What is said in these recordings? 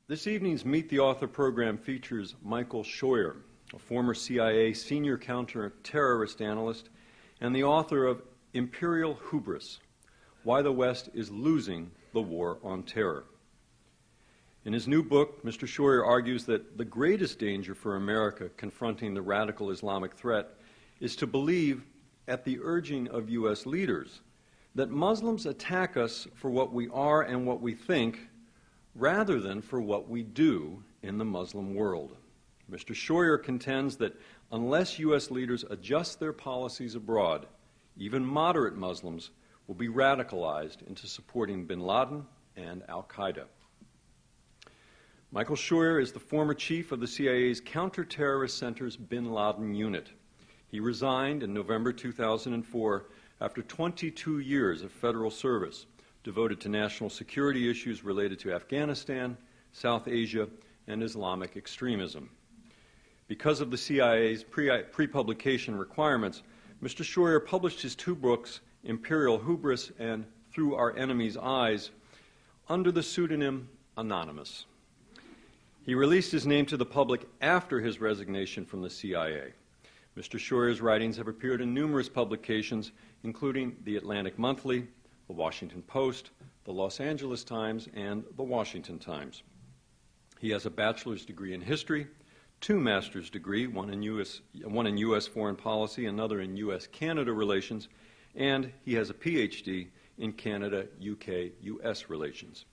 This evening's Meet the Author program features Michael Scheuer, a former CIA senior counter-terrorist analyst and the author of Imperial Hubris, Why the West is Losing the War on Terror. In his new book, Mr. Scheuer argues that the greatest danger for America confronting the radical Islamic threat is to believe, at the urging of U.S. leaders, that Muslims attack us for what we are and what we think, rather than for what we do in the Muslim world. Mr. Scheuer contends that unless U.S. leaders adjust their policies abroad, even moderate Muslims will be radicalized into supporting bin Laden and al-Qaeda. Michael Scheuer is the former chief of the CIA's Counter-Terrorist Center's bin Laden unit. He resigned in November 2004 after 22 years of federal service devoted to national security issues related to Afghanistan, South Asia, and Islamic extremism. Because of the CIA's pre-publication requirements, Mr. Scheuer published his two books, Imperial Hubris and Through Our Enemy's Eyes, under the pseudonym Anonymous. He released his name to the public after his resignation from the CIA. Mr. Scheuer's writings have appeared in numerous publications, including The Atlantic Monthly, The Washington Post, The Los Angeles Times, and The Washington Times. He has a bachelor's degree in history, two master's degrees, one in U.S. foreign policy, another in U.S.-Canada relations, and he has a Ph.D. in Canada-UK-U.S. relations.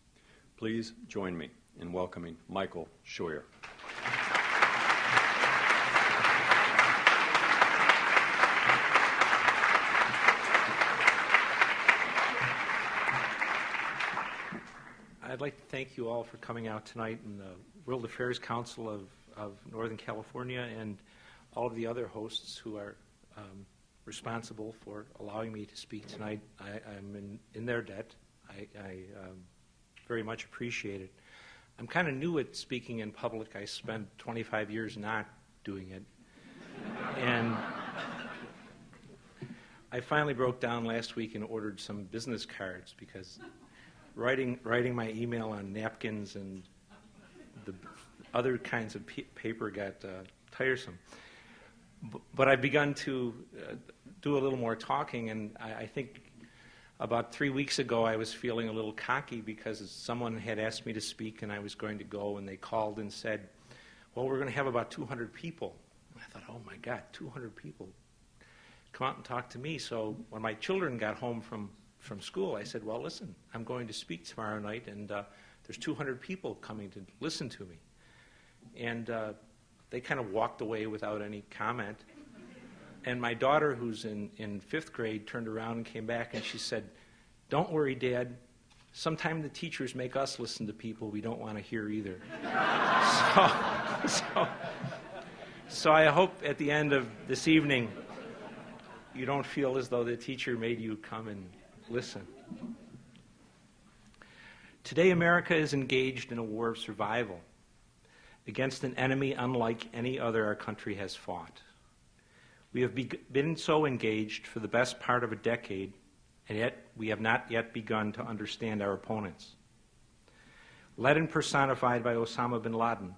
Please join me in welcoming Michael Scheuer. I'd like to thank you all for coming out tonight, and the World Affairs Council of Northern California and all of the other hosts who are responsible for allowing me to speak tonight. I'm in their debt. I very much appreciate it. I'm kind of new at speaking in public. I spent 25 years not doing it. And I finally broke down last week and ordered some business cards because writing my email on napkins and the other kinds of paper got tiresome. But I've begun to do a little more talking, and I think about 3 weeks ago I was feeling a little cocky because someone had asked me to speak and I was going to go, and they called and said, well, we're going to have about 200 people. And I thought, oh my God, 200 people. Come out and talk to me. So when my children got home from school, I said, well, listen, I'm going to speak tomorrow night, and there's 200 people coming to listen to me. And they kind of walked away without any comment. And my daughter, who's in fifth grade, turned around and came back, and she said, don't worry, Dad. Sometimes the teachers make us listen to people we don't want to hear either. So I hope at the end of this evening you don't feel as though the teacher made you come and listen. Today, America is engaged in a war of survival against an enemy unlike any other our country has fought. We have been so engaged for the best part of a decade, and yet we have not yet begun to understand our opponents. Led and personified by Osama bin Laden,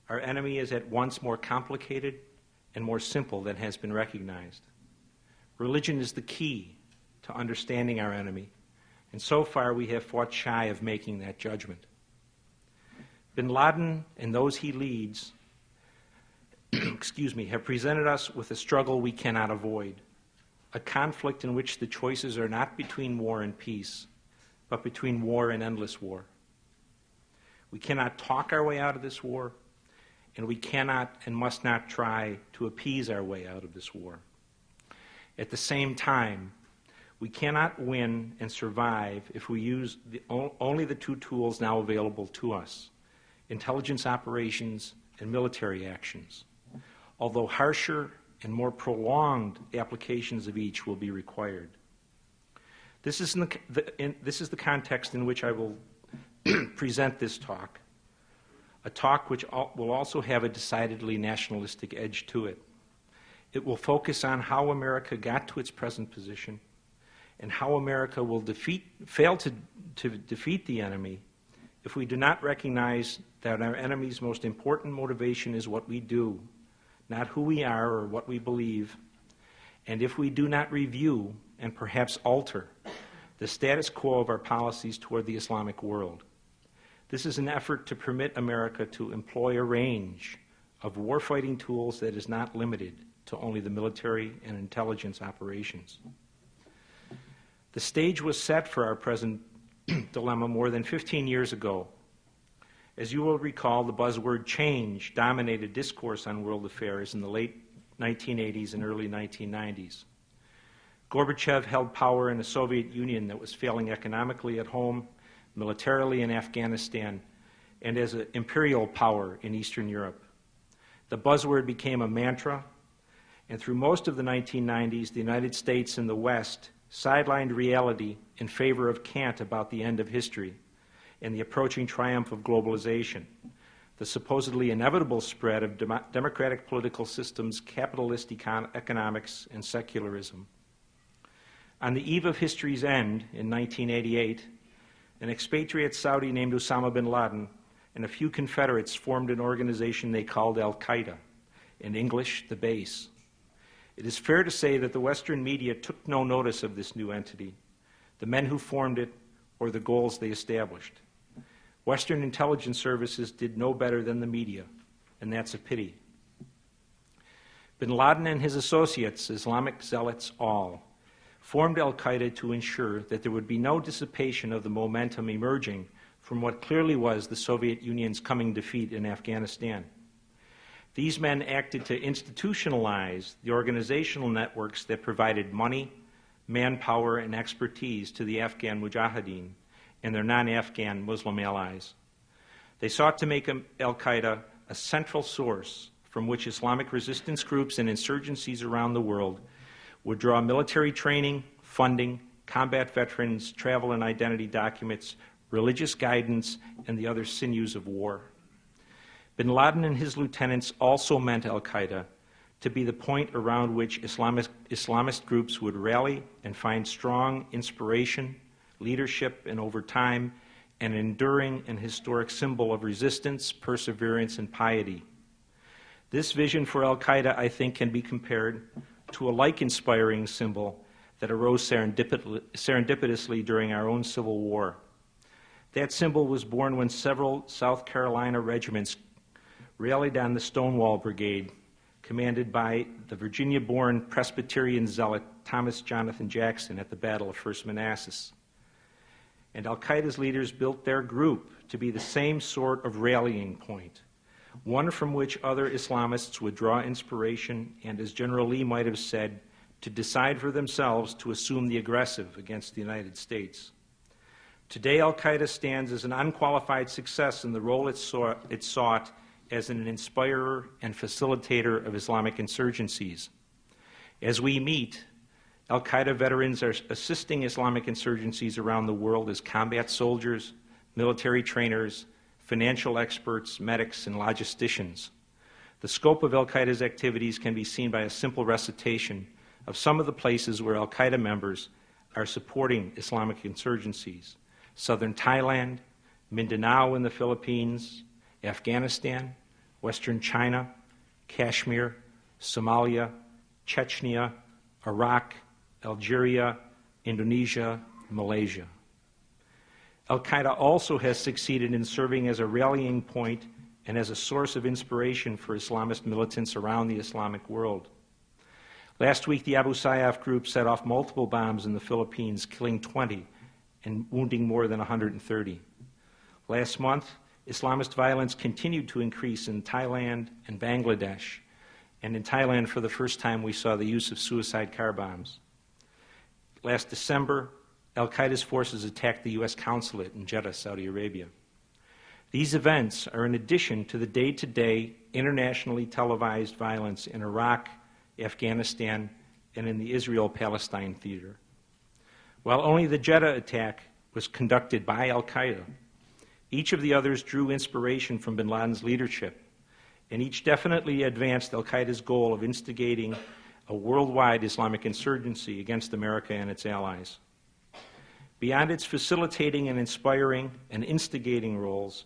our enemy is at once more complicated and more simple than has been recognized. Religion is the key to understanding our enemy, and so far we have fought shy of making that judgment. Bin Laden and those he leads have presented us with a struggle we cannot avoid, a conflict in which the choices are not between war and peace, but between war and endless war. We cannot talk our way out of this war, and we cannot and must not try to appease our way out of this war. At the same time, we cannot win and survive if we use only the two tools now available to us, intelligence operations and military actions, although harsher and more prolonged applications of each will be required. This is the context in which I will present this talk, a talk which will also have a decidedly nationalistic edge to it. It will focus on how America got to its present position and how America will fail to defeat the enemy if we do not recognize that our enemy's most important motivation is what we do, not who we are or what we believe, and if we do not review and perhaps alter the status quo of our policies toward the Islamic world. This is an effort to permit America to employ a range of warfighting tools that is not limited to only the military and intelligence operations. The stage was set for our present dilemma more than 15 years ago. As you will recall, the buzzword change dominated discourse on world affairs in the late 1980s and early 1990s. Gorbachev held power in a Soviet Union that was failing economically at home, militarily in Afghanistan, and as an imperial power in Eastern Europe. The buzzword became a mantra, and through most of the 1990s, the United States and the West sidelined reality in favor of cant about the end of history and the approaching triumph of globalization, the supposedly inevitable spread of democratic political systems, capitalist economics, and secularism. On the eve of history's end, in 1988, an expatriate Saudi named Osama bin Laden and a few Confederates formed an organization they called Al-Qaeda, in English, the base. It is fair to say that the Western media took no notice of this new entity, the men who formed it, or the goals they established. Western intelligence services did no better than the media, and that's a pity. Bin Laden and his associates, Islamic zealots all, formed Al-Qaeda to ensure that there would be no dissipation of the momentum emerging from what clearly was the Soviet Union's coming defeat in Afghanistan. These men acted to institutionalize the organizational networks that provided money, manpower, and expertise to the Afghan Mujahideen and their non-Afghan Muslim allies. They sought to make Al-Qaeda a central source from which Islamic resistance groups and insurgencies around the world would draw military training, funding, combat veterans, travel and identity documents, religious guidance, and the other sinews of war. Bin Laden and his lieutenants also meant Al-Qaeda to be the point around which Islamist groups would rally and find strong inspiration, leadership, and over time, an enduring and historic symbol of resistance, perseverance, and piety. This vision for Al-Qaeda, I think, can be compared to a like-inspiring symbol that arose serendipitously during our own Civil War. That symbol was born when several South Carolina regiments rallied on the Stonewall Brigade, commanded by the Virginia-born Presbyterian zealot Thomas Jonathan Jackson at the Battle of First Manassas. And Al-Qaeda's leaders built their group to be the same sort of rallying point, one from which other Islamists would draw inspiration and, as General Lee might have said, to decide for themselves to assume the aggressive against the United States. Today, Al-Qaeda stands as an unqualified success in the role it sought as an inspirer and facilitator of Islamic insurgencies. As we meet, Al-Qaeda veterans are assisting Islamic insurgencies around the world as combat soldiers, military trainers, financial experts, medics, and logisticians. The scope of Al-Qaeda's activities can be seen by a simple recitation of some of the places where Al-Qaeda members are supporting Islamic insurgencies: southern Thailand, Mindanao in the Philippines, Afghanistan, Western China, Kashmir, Somalia, Chechnya, Iraq, Algeria, Indonesia, and Malaysia. Al-Qaeda also has succeeded in serving as a rallying point and as a source of inspiration for Islamist militants around the Islamic world. Last week, the Abu Sayyaf group set off multiple bombs in the Philippines, killing 20 and wounding more than 130. Last month, Islamist violence continued to increase in Thailand and Bangladesh, and in Thailand, for the first time, we saw the use of suicide car bombs. Last December, Al-Qaeda's forces attacked the U.S. consulate in Jeddah, Saudi Arabia. These events are in addition to the day-to-day internationally televised violence in Iraq, Afghanistan, and in the Israel-Palestine theater. While only the Jeddah attack was conducted by Al-Qaeda, each of the others drew inspiration from bin Laden's leadership, and each definitely advanced Al-Qaeda's goal of instigating a worldwide Islamic insurgency against America and its allies. Beyond its facilitating and inspiring and instigating roles,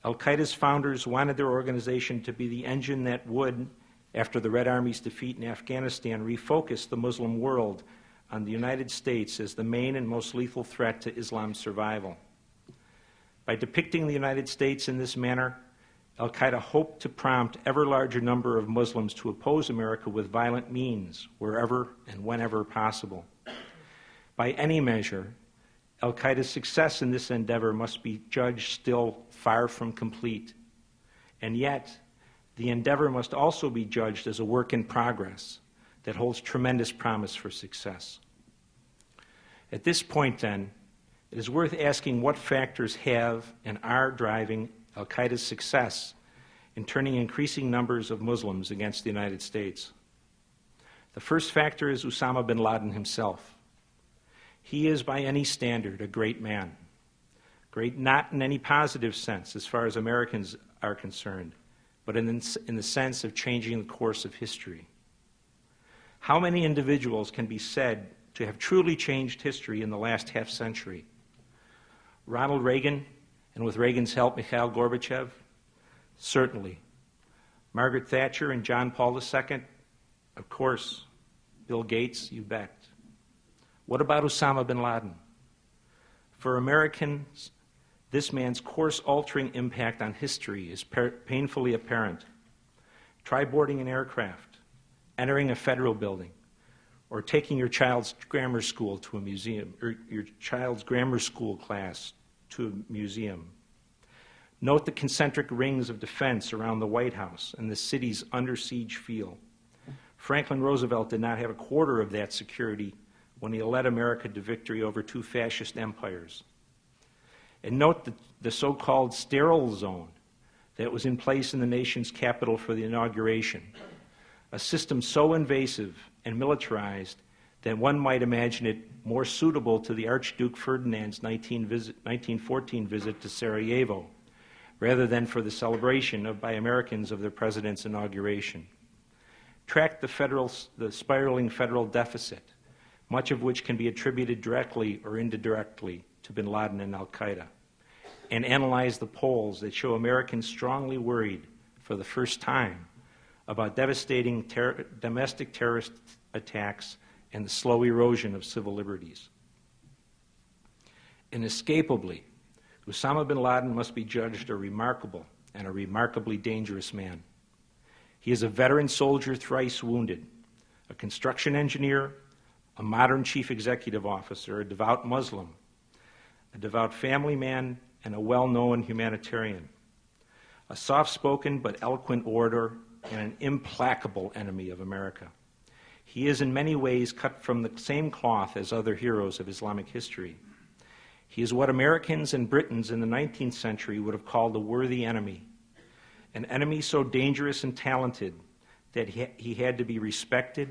Al-Qaeda's founders wanted their organization to be the engine that would, after the Red Army's defeat in Afghanistan, refocus the Muslim world on the United States as the main and most lethal threat to Islam's survival. By depicting the United States in this manner, Al-Qaeda hoped to prompt ever larger number of Muslims to oppose America with violent means, wherever and whenever possible. By any measure, Al-Qaeda's success in this endeavor must be judged still far from complete. And yet, the endeavor must also be judged as a work in progress that holds tremendous promise for success. At this point, then, it is worth asking what factors have and are driving Al-Qaeda's success in turning increasing numbers of Muslims against the United States. The first factor is Osama bin Laden himself. He is, by any standard, a great man. Great not in any positive sense as far as Americans are concerned, but in the sense of changing the course of history. How many individuals can be said to have truly changed history in the last half century? Ronald Reagan, and with Reagan's help, Mikhail Gorbachev? Certainly. Margaret Thatcher and John Paul II? Of course. Bill Gates? You bet. What about Osama bin Laden? For Americans, this man's course-altering impact on history is painfully apparent. Try boarding an aircraft, entering a federal building, or taking your child's grammar school to a museum, or your child's grammar school class to a museum. Note the concentric rings of defense around the White House and the city's under siege feel. Franklin Roosevelt did not have a quarter of that security when he led America to victory over two fascist empires. And note the so-called sterile zone that was in place in the nation's capital for the inauguration, a system so invasive and militarized that one might imagine it more suitable to the Archduke Ferdinand's 1914 visit to Sarajevo, rather than for the celebration by Americans of their president's inauguration. Track the spiraling federal deficit, much of which can be attributed directly or indirectly to bin Laden and Al-Qaeda, and analyze the polls that show Americans strongly worried for the first time about devastating domestic terrorist attacks and the slow erosion of civil liberties. Inescapably, Osama bin Laden must be judged a remarkable and a remarkably dangerous man. He is a veteran soldier thrice wounded, a construction engineer, a modern chief executive officer, a devout Muslim, a devout family man, and a well-known humanitarian, a soft-spoken but eloquent orator, and an implacable enemy of America. He is in many ways cut from the same cloth as other heroes of Islamic history. He is what Americans and Britons in the 19th century would have called a worthy enemy, an enemy so dangerous and talented that he had to be respected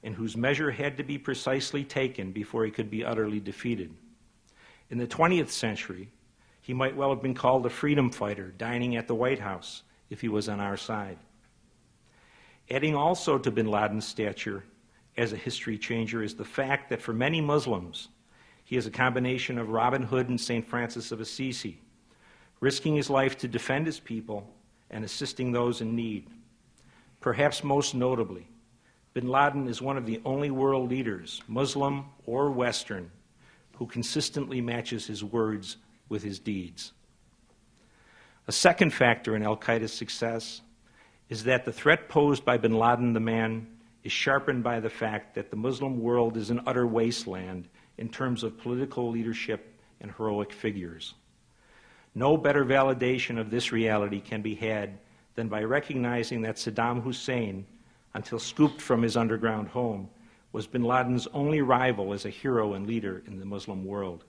and whose measure had to be precisely taken before he could be utterly defeated. In the 20th century, he might well have been called a freedom fighter dining at the White House if he was on our side. Adding also to bin Laden's stature as a history changer is the fact that for many Muslims, he is a combination of Robin Hood and St. Francis of Assisi, risking his life to defend his people and assisting those in need. Perhaps most notably, bin Laden is one of the only world leaders, Muslim or Western, who consistently matches his words with his deeds. A second factor in al-Qaeda's success is that the threat posed by bin Laden the man is sharpened by the fact that the Muslim world is an utter wasteland in terms of political leadership and heroic figures. No better validation of this reality can be had than by recognizing that Saddam Hussein, until scooped from his underground home, was bin Laden's only rival as a hero and leader in the Muslim world.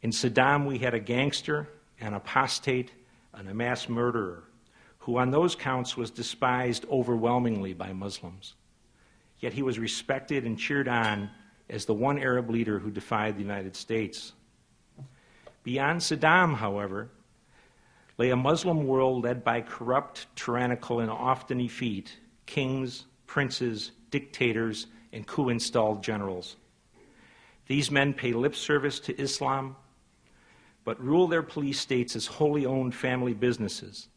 In Saddam, we had a gangster, an apostate, and a mass murderer, who on those counts was despised overwhelmingly by Muslims. Yet he was respected and cheered on as the one Arab leader who defied the United States. Beyond Saddam, however, lay a Muslim world led by corrupt, tyrannical, and often effete kings, princes, dictators, and coup-installed generals. These men pay lip service to Islam, but rule their police states as wholly owned family businesses,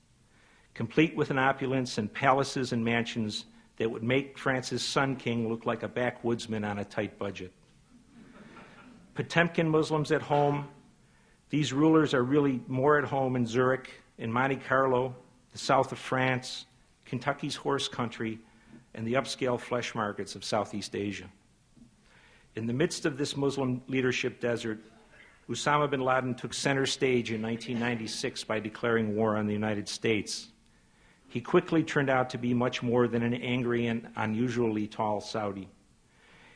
complete with an opulence and palaces and mansions that would make France's Sun King look like a backwoodsman on a tight budget. Potemkin Muslims at home, these rulers are really more at home in Zurich, in Monte Carlo, the south of France, Kentucky's horse country, and the upscale flesh markets of Southeast Asia. In the midst of this Muslim leadership desert, Osama bin Laden took center stage in 1996 by declaring war on the United States. He quickly turned out to be much more than an angry and unusually tall Saudi.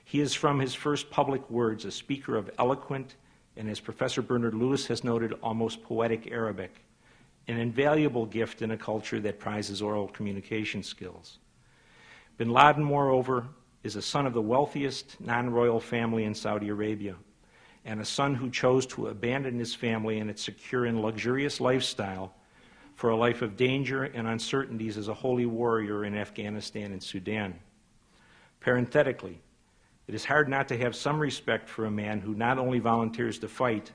He is, from his first public words, a speaker of eloquent and, as Professor Bernard Lewis has noted, almost poetic Arabic, an invaluable gift in a culture that prizes oral communication skills. Bin Laden, moreover, is a son of the wealthiest non-royal family in Saudi Arabia, and a son who chose to abandon his family and its secure and luxurious lifestyle for a life of danger and uncertainties as a holy warrior in Afghanistan and Sudan. Parenthetically, it is hard not to have some respect for a man who not only volunteers to fight,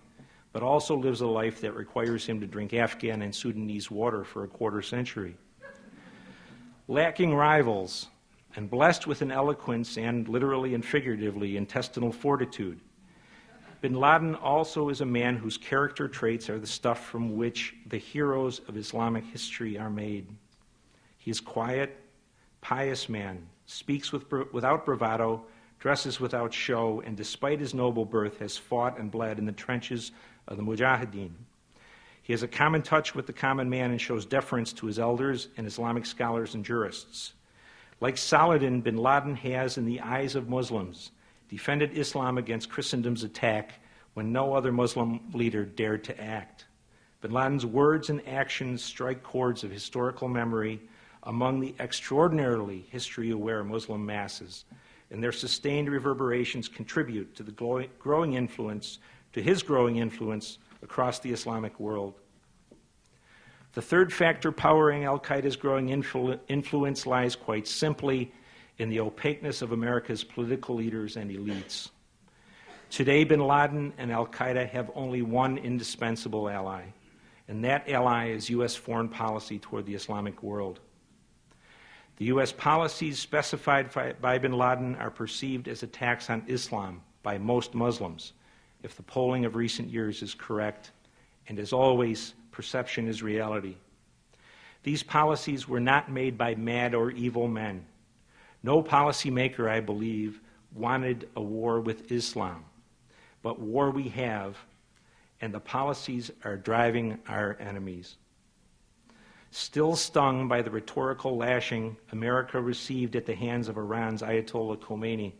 but also lives a life that requires him to drink Afghan and Sudanese water for a quarter century. Lacking rivals, and blessed with an eloquence and, literally and figuratively, intestinal fortitude, bin Laden also is a man whose character traits are the stuff from which the heroes of Islamic history are made. He is quiet, pious man, speaks without bravado, dresses without show, and despite his noble birth has fought and bled in the trenches of the Mujahideen. He has a common touch with the common man and shows deference to his elders and Islamic scholars and jurists. Like Saladin, bin Laden has, in the eyes of Muslims, defended Islam against Christendom's attack when no other Muslim leader dared to act. Bin Laden's words and actions strike chords of historical memory among the extraordinarily history-aware Muslim masses, and their sustained reverberations contribute to the growing influence, to his growing influence across the Islamic world. The third factor powering al-Qaeda's growing influence lies quite simply in the opaqueness of America's political leaders and elites. Today, bin Laden and al-Qaeda have only one indispensable ally, and that ally is U.S. foreign policy toward the Islamic world. The U.S. policies specified by bin Laden are perceived as attacks on Islam by most Muslims, if the polling of recent years is correct, and as always, perception is reality. These policies were not made by mad or evil men. No policymaker, I believe, wanted a war with Islam, but war we have, and the policies are driving our enemies. Still stung by the rhetorical lashing America received at the hands of Iran's Ayatollah Khomeini,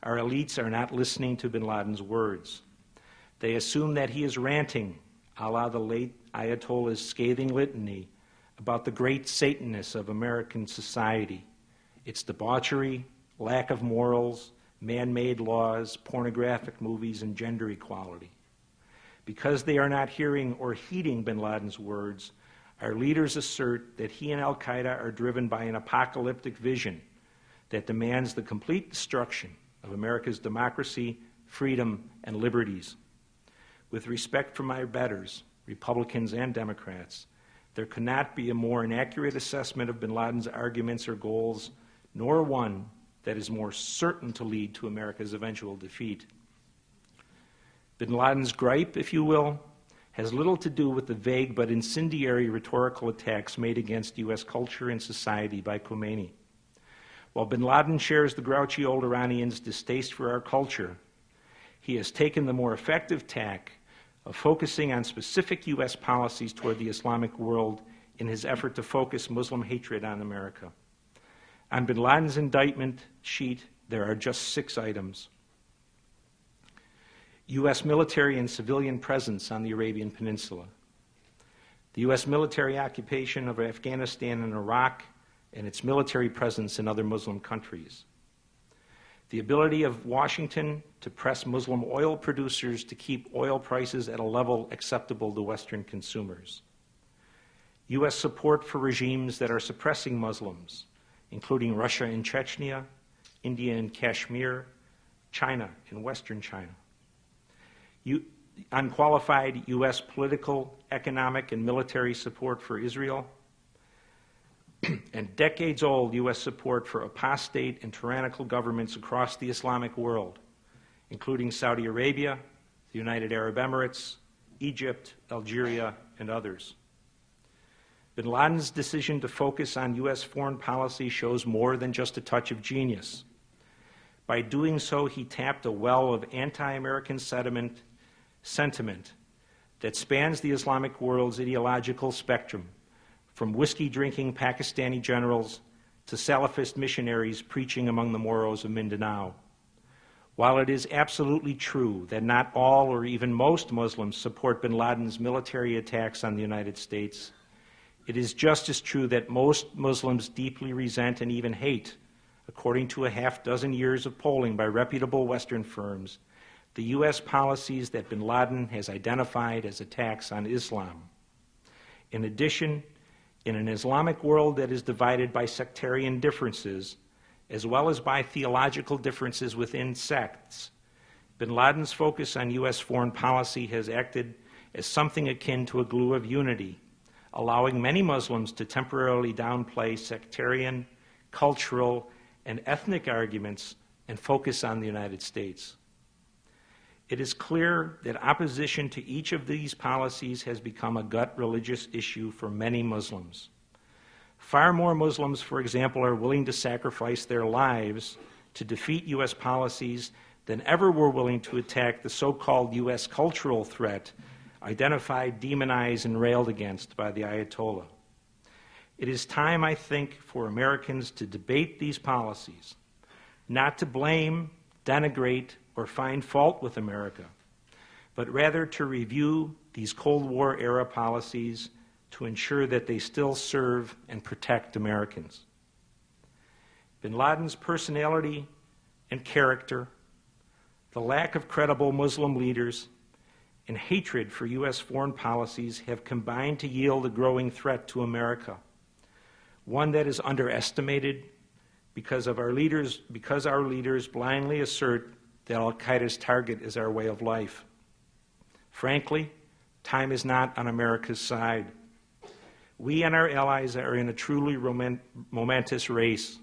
our elites are not listening to bin Laden's words. They assume that he is ranting, a la the late Ayatollah's scathing litany about the great Satanness of American society, its debauchery, lack of morals, man-made laws, pornographic movies, and gender equality. Because they are not hearing or heeding bin Laden's words, our leaders assert that he and al-Qaeda are driven by an apocalyptic vision that demands the complete destruction of America's democracy, freedom, and liberties. With respect for my betters, Republicans and Democrats, there cannot be a more inaccurate assessment of bin Laden's arguments or goals, nor one that is more certain to lead to America's eventual defeat. Bin Laden's gripe, if you will, has little to do with the vague but incendiary rhetorical attacks made against U.S. culture and society by Khomeini. While bin Laden shares the grouchy old Iranians' distaste for our culture, he has taken the more effective tack of focusing on specific U.S. policies toward the Islamic world in his effort to focus Muslim hatred on America. On bin Laden's indictment sheet, there are just 6 items. U.S. military and civilian presence on the Arabian Peninsula, the U.S. military occupation of Afghanistan and Iraq, and its military presence in other Muslim countries, the ability of Washington to press Muslim oil producers to keep oil prices at a level acceptable to Western consumers, U.S. support for regimes that are suppressing Muslims, including Russia in Chechnya, India in Kashmir, China in Western China. unqualified U.S. political, economic, and military support for Israel, and decades-old U.S. support for apostate and tyrannical governments across the Islamic world, including Saudi Arabia, the United Arab Emirates, Egypt, Algeria, and others. Bin Laden's decision to focus on U.S. foreign policy shows more than just a touch of genius. By doing so, he tapped a well of anti-American sentiment that spans the Islamic world's ideological spectrum, from whiskey-drinking Pakistani generals to Salafist missionaries preaching among the Moros of Mindanao. While it is absolutely true that not all or even most Muslims support bin Laden's military attacks on the United States, it is just as true that most Muslims deeply resent and even hate, according to a half-dozen years of polling by reputable Western firms, the U.S. policies that bin Laden has identified as attacks on Islam. In addition, in an Islamic world that is divided by sectarian differences, as well as by theological differences within sects, bin Laden's focus on U.S. foreign policy has acted as something akin to a glue of unity, allowing many Muslims to temporarily downplay sectarian, cultural, and ethnic arguments and focus on the United States. It is clear that opposition to each of these policies has become a gut religious issue for many Muslims. Far more Muslims, for example, are willing to sacrifice their lives to defeat U.S. policies than ever were willing to attack the so-called U.S. cultural threat identified, demonized, and railed against by the Ayatollah. It is time, I think, for Americans to debate these policies, not to blame, denigrate, or find fault with America, but rather to review these Cold War-era policies to ensure that they still serve and protect Americans. Bin Laden's personality and character, the lack of credible Muslim leaders, and hatred for U.S. foreign policies have combined to yield a growing threat to America, one that is underestimated because our leaders blindly assert that al-Qaeda's target is our way of life. Frankly, time is not on America's side. We and our allies are in a truly momentous race,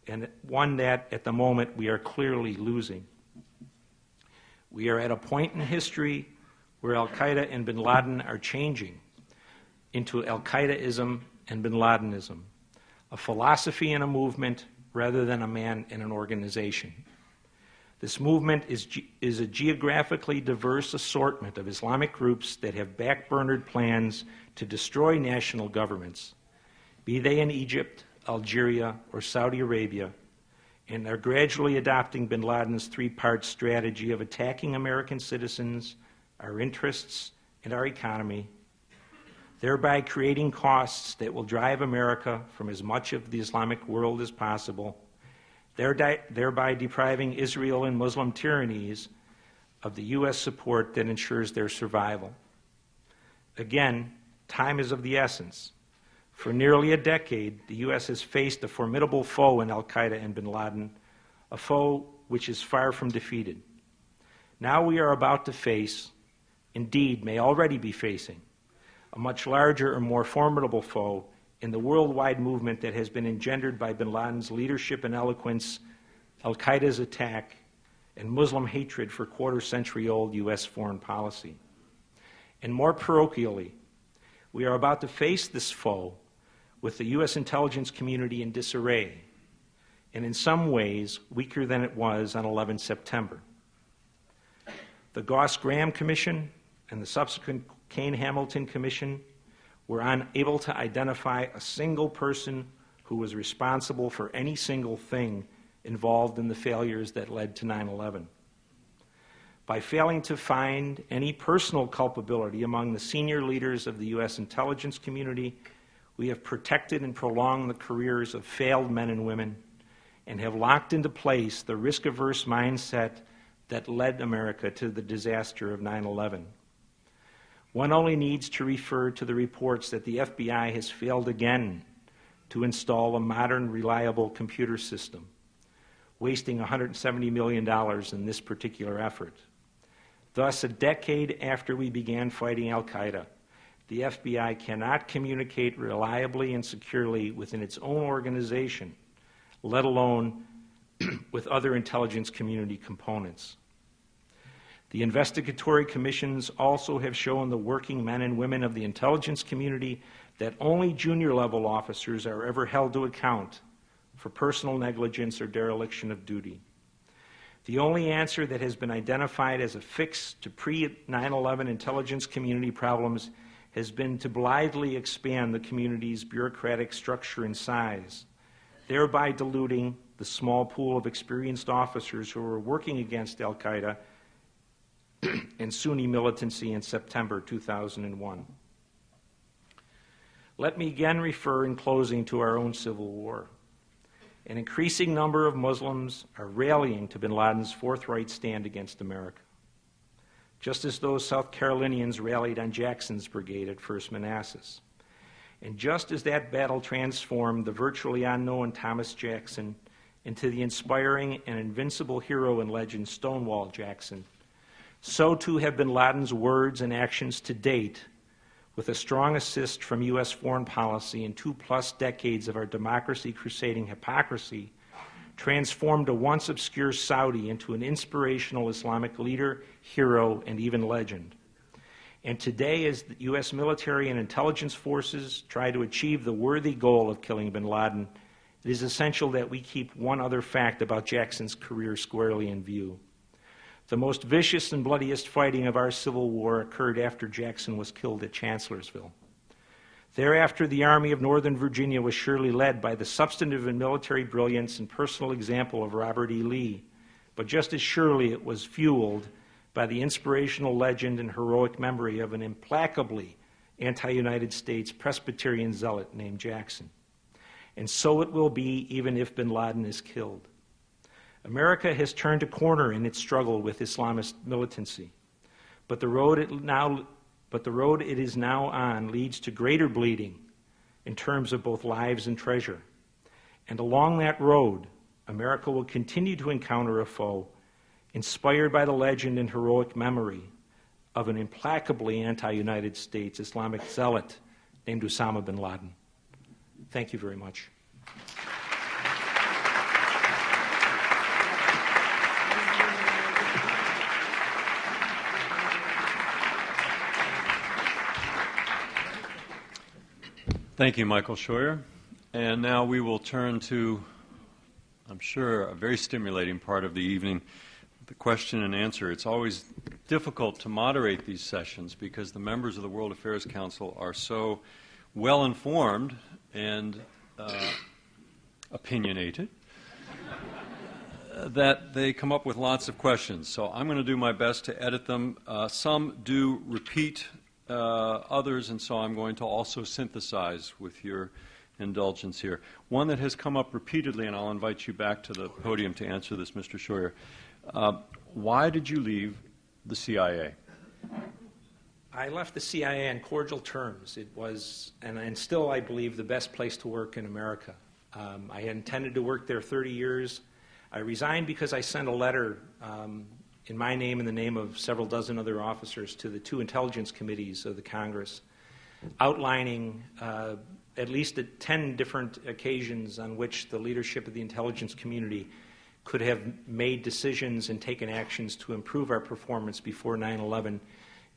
and one that, at the moment, we are clearly losing. We are at a point in history where al-Qaeda and bin Laden are changing into al-Qaedaism and bin Ladenism, a philosophy and a movement rather than a man and an organization. This movement is a geographically diverse assortment of Islamic groups that have backburnered plans to destroy national governments, be they in Egypt, Algeria, or Saudi Arabia, and are gradually adopting bin Laden's three-part strategy of attacking American citizens, our interests, and our economy, thereby creating costs that will drive America from as much of the Islamic world as possible, thereby depriving Israel and Muslim tyrannies of the U.S. support that ensures their survival. Again, time is of the essence. For nearly a decade, the U.S. has faced a formidable foe in al-Qaeda and bin Laden, a foe which is far from defeated. Now we are about to face, indeed may already be facing, a much larger and more formidable foe in the worldwide movement that has been engendered by bin Laden's leadership and eloquence, al-Qaeda's attack, and Muslim hatred for quarter-century-old U.S. foreign policy. And more parochially, we are about to face this foe with the U.S. intelligence community in disarray, and in some ways weaker than it was on 11 September. The Goss-Graham Commission and the subsequent Kane-Hamilton Commission were unable to identify a single person who was responsible for any single thing involved in the failures that led to 9/11. By failing to find any personal culpability among the senior leaders of the U.S. intelligence community, we have protected and prolonged the careers of failed men and women and have locked into place the risk-averse mindset that led America to the disaster of 9/11. One only needs to refer to the reports that the FBI has failed again to install a modern, reliable computer system, wasting $170 million in this particular effort. Thus, a decade after we began fighting al-Qaeda, the FBI cannot communicate reliably and securely within its own organization, let alone with other intelligence community components. The investigatory commissions also have shown the working men and women of the intelligence community that only junior-level officers are ever held to account for personal negligence or dereliction of duty. The only answer that has been identified as a fix to pre-9/11 intelligence community problems has been to blithely expand the community's bureaucratic structure and size, thereby diluting the small pool of experienced officers who were working against al-Qaeda and Sunni militancy in September 2001. Let me again refer in closing to our own civil war. An increasing number of Muslims are rallying to bin Laden's forthright stand against America, just as those South Carolinians rallied on Jackson's brigade at First Manassas. And just as that battle transformed the virtually unknown Thomas Jackson into the inspiring and invincible hero and legend Stonewall Jackson, so too have bin Laden's words and actions to date, with a strong assist from U.S. foreign policy and 2+ decades of our democracy crusading hypocrisy, transformed a once obscure Saudi into an inspirational Islamic leader, hero, and even legend. And today, as the U.S. military and intelligence forces try to achieve the worthy goal of killing bin Laden, it is essential that we keep one other fact about Jackson's career squarely in view. The most vicious and bloodiest fighting of our Civil War occurred after Jackson was killed at Chancellorsville. Thereafter, the Army of Northern Virginia was surely led by the substantive and military brilliance and personal example of Robert E. Lee, but just as surely it was fueled by the inspirational legend and heroic memory of an implacably anti-United States Presbyterian zealot named Jackson. And so it will be even if bin Laden is killed. America has turned a corner in its struggle with Islamist militancy, but the road it is now on leads to greater bleeding in terms of both lives and treasure. And along that road, America will continue to encounter a foe inspired by the legend and heroic memory of an implacably anti-United States Islamic zealot named Osama bin Laden. Thank you very much. Thank you, Michael Scheuer. And now we will turn to, I'm sure, a very stimulating part of the evening, the question and answer. It's always difficult to moderate these sessions because the members of the World Affairs Council are so well informed and opinionated that they come up with lots of questions. So I'm going to do my best to edit them. Some do repeat others, and so I'm going to also synthesize with your indulgence here. One that has come up repeatedly, and I'll invite you back to the podium to answer this, Mr. Scheuer. Why did you leave the CIA? I left the CIA on cordial terms. It was, and still I believe, the best place to work in America. I had intended to work there 30 years. I resigned because I sent a letter in my name and the name of several dozen other officers to the 2 intelligence committees of the Congress, outlining at least 10 different occasions on which the leadership of the intelligence community could have made decisions and taken actions to improve our performance before 9/11,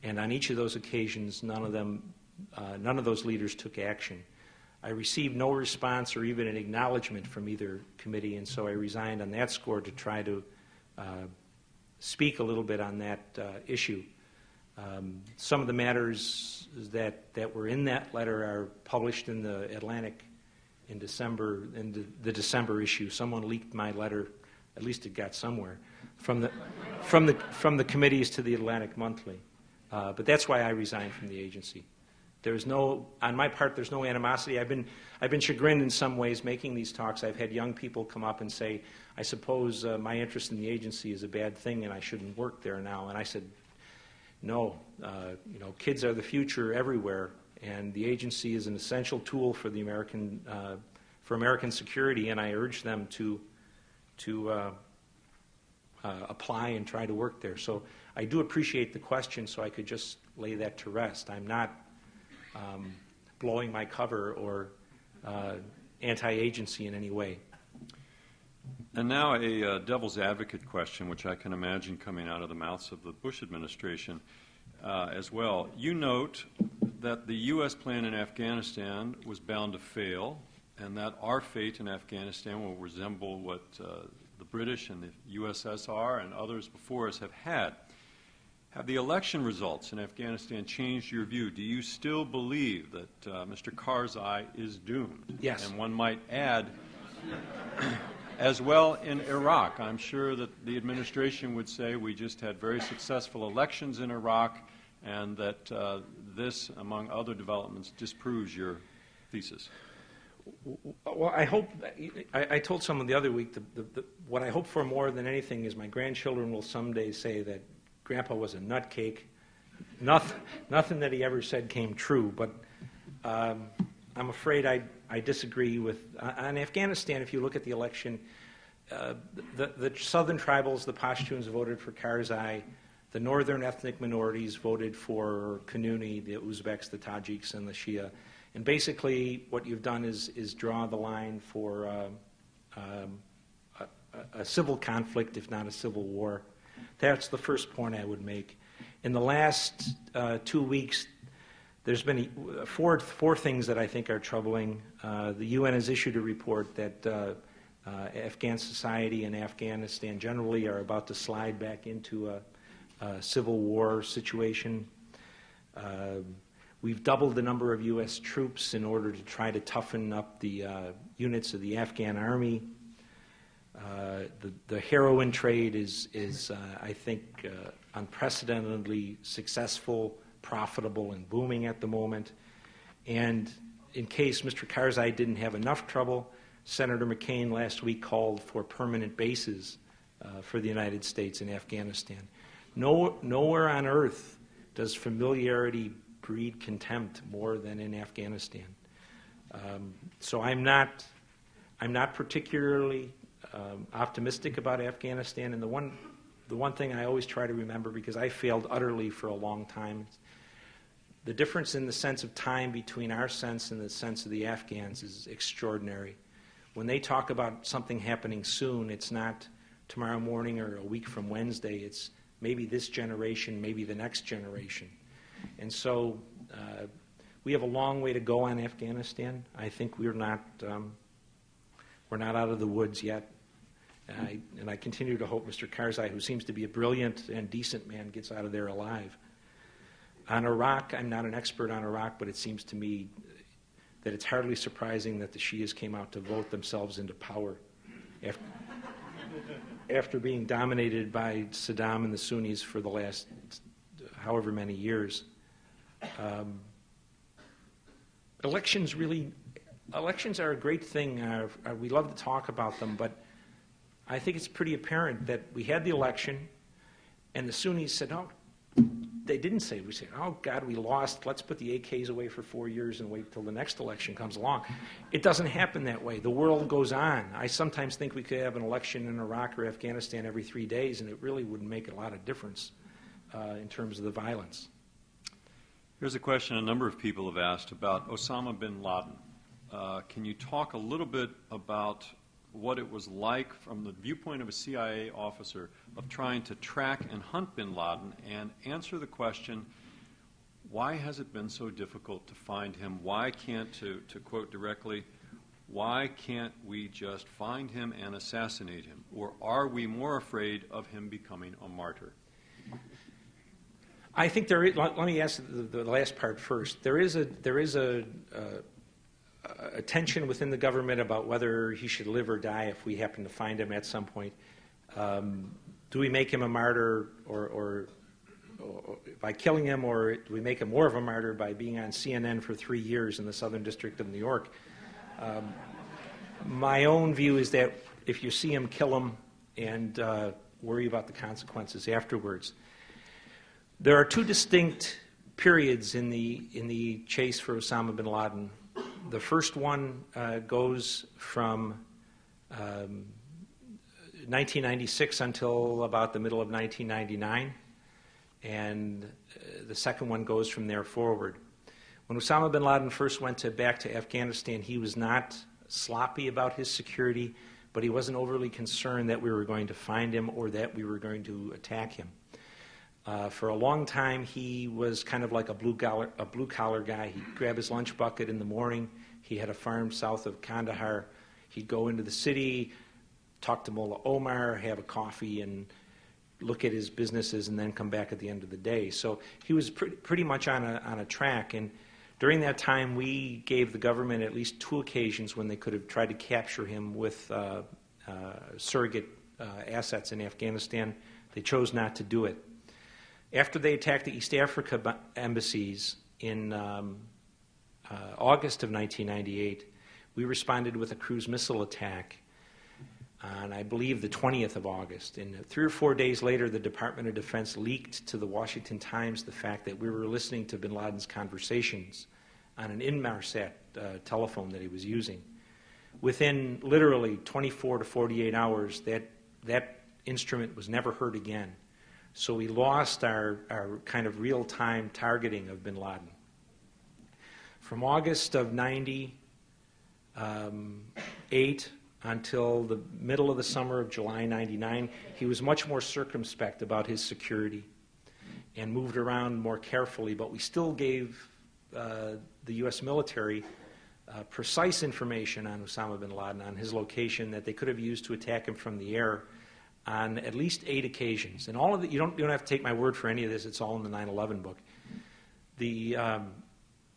and on each of those occasions, none of those leaders took action. I received no response or even an acknowledgement from either committee, and so I resigned on that score to try to speak a little bit on that issue. Some of the matters that were in that letter are published in the Atlantic in December, in the December issue. Someone leaked my letter, at least it got somewhere, from the committees to the Atlantic Monthly. But that's why I resigned from the agency. There's no, on my part, there's no animosity. I've been chagrined in some ways making these talks. I've had young people come up and say, I suppose my interest in the agency is a bad thing and I shouldn't work there now. And I said, no, kids are the future everywhere, and the agency is an essential tool for the American security, and I urge them to apply and try to work there. So I do appreciate the question, so I could just lay that to rest. I'm not blowing my cover or anti-agency in any way. And now a devil's advocate question, which I can imagine coming out of the mouths of the Bush administration as well. You note that the U.S. plan in Afghanistan was bound to fail, and that our fate in Afghanistan will resemble what the British and the USSR and others before us have had. Have the election results in Afghanistan changed your view? Do you still believe that Mr. Karzai is doomed? Yes. And one might add, as well in Iraq, I'm sure that the administration would say we just had very successful elections in Iraq, and that this, among other developments, disproves your thesis. Well, I hope, I told someone the other week, what I hope for more than anything is my grandchildren will someday say that Grandpa was a nutcake. Nothing that he ever said came true, but I'm afraid I disagree with, on Afghanistan, if you look at the election, the southern tribals, the Pashtuns, voted for Karzai. The northern ethnic minorities voted for Kanuni, the Uzbeks, the Tajiks, and the Shia. And basically, what you've done is draw the line for a civil conflict, if not a civil war. That's the first point I would make. In the last 2 weeks, there's been four things that I think are troubling. The UN has issued a report that Afghan society and Afghanistan generally are about to slide back into a civil war situation. We've doubled the number of U.S. troops in order to try to toughen up the units of the Afghan army. The heroin trade is I think, unprecedentedly successful, profitable, and booming at the moment. And in case Mr. Karzai didn't have enough trouble, Senator McCain last week called for permanent bases for the United States in Afghanistan. Nowhere on earth does familiarity breed contempt more than in Afghanistan. So I'm not particularly optimistic about Afghanistan. And the one thing I always try to remember, because I failed utterly for a long time, the difference in the sense of time between our sense and the sense of the Afghans is extraordinary. When they talk about something happening soon, it's not tomorrow morning or a week from Wednesday. It's maybe this generation, maybe the next generation. And so we have a long way to go on Afghanistan. I think we're not out of the woods yet. And I continue to hope Mr. Karzai, who seems to be a brilliant and decent man, gets out of there alive. On Iraq, I'm not an expert on Iraq, but it seems to me that it's hardly surprising that the Shias came out to vote themselves into power after being dominated by Saddam and the Sunnis for the last however many years. Elections are a great thing. We love to talk about them, but I think it's pretty apparent that we had the election, and the Sunnis said, oh, they didn't say, we said, oh, God, we lost. Let's put the AKs away for 4 years and wait till the next election comes along. It doesn't happen that way. The world goes on. I sometimes think we could have an election in Iraq or Afghanistan every 3 days, and it really wouldn't make a lot of difference in terms of the violence. Here's a question a number of people have asked about Osama bin Laden. Can you talk a little bit about what it was like from the viewpoint of a CIA officer of trying to track and hunt bin Laden, and answer the question, why has it been so difficult to find him? Why can't, to quote directly, why can't we just find him and assassinate him? Or are we more afraid of him becoming a martyr? I think there is, let me ask the last part first. There is a tension within the government about whether he should live or die if we happen to find him at some point. Do we make him a martyr or by killing him, or do we make him more of a martyr by being on CNN for 3 years in the Southern District of New York? My own view is that if you see him, kill him, and worry about the consequences afterwards. There are two distinct periods in the chase for Osama bin Laden. The first one goes from 1996 until about the middle of 1999. and the second one goes from there forward. When Osama bin Laden first went back to Afghanistan, he was not sloppy about his security, but he wasn't overly concerned that we were going to find him or that we were going to attack him. For a long time, he was kind of like a blue-collar guy. He'd grab his lunch bucket in the morning. He had a farm south of Kandahar. He'd go into the city, talk to Mullah Omar, have a coffee, and look at his businesses, and then come back at the end of the day. So he was pretty much on a track. And during that time, we gave the government at least 2 occasions when they could have tried to capture him with surrogate assets in Afghanistan. They chose not to do it. After they attacked the East Africa embassies in August of 1998, we responded with a cruise missile attack on, I believe, the 20th of August. And 3 or 4 days later, the Department of Defense leaked to the Washington Times the fact that we were listening to bin Laden's conversations on an Inmarsat telephone that he was using. Within literally 24 to 48 hours, that instrument was never heard again. So we lost our kind of real-time targeting of bin Laden. From August of 98 until the middle of the summer of July 99, he was much more circumspect about his security and moved around more carefully, but we still gave the U.S. military precise information on Osama bin Laden, on his location, that they could have used to attack him from the air on at least 8 occasions. And all of it, you don't have to take my word for any of this, it's all in the 9/11 book.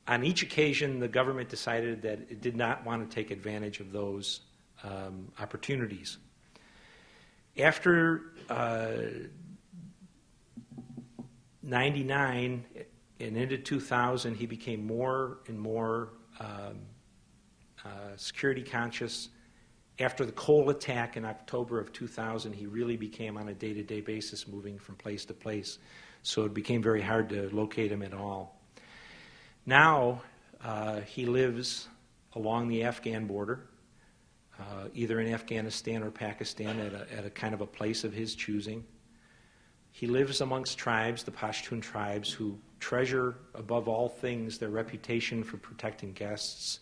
On each occasion, the government decided that it did not want to take advantage of those opportunities. After 99 and into 2000, he became more and more security conscious. After the Cole attack in October of 2000, he really became on a day-to-day basis moving from place to place. So it became very hard to locate him at all. Now he lives along the Afghan border, either in Afghanistan or Pakistan at a kind of a place of his choosing. He lives amongst tribes, the Pashtun tribes, who treasure above all things their reputation for protecting guests,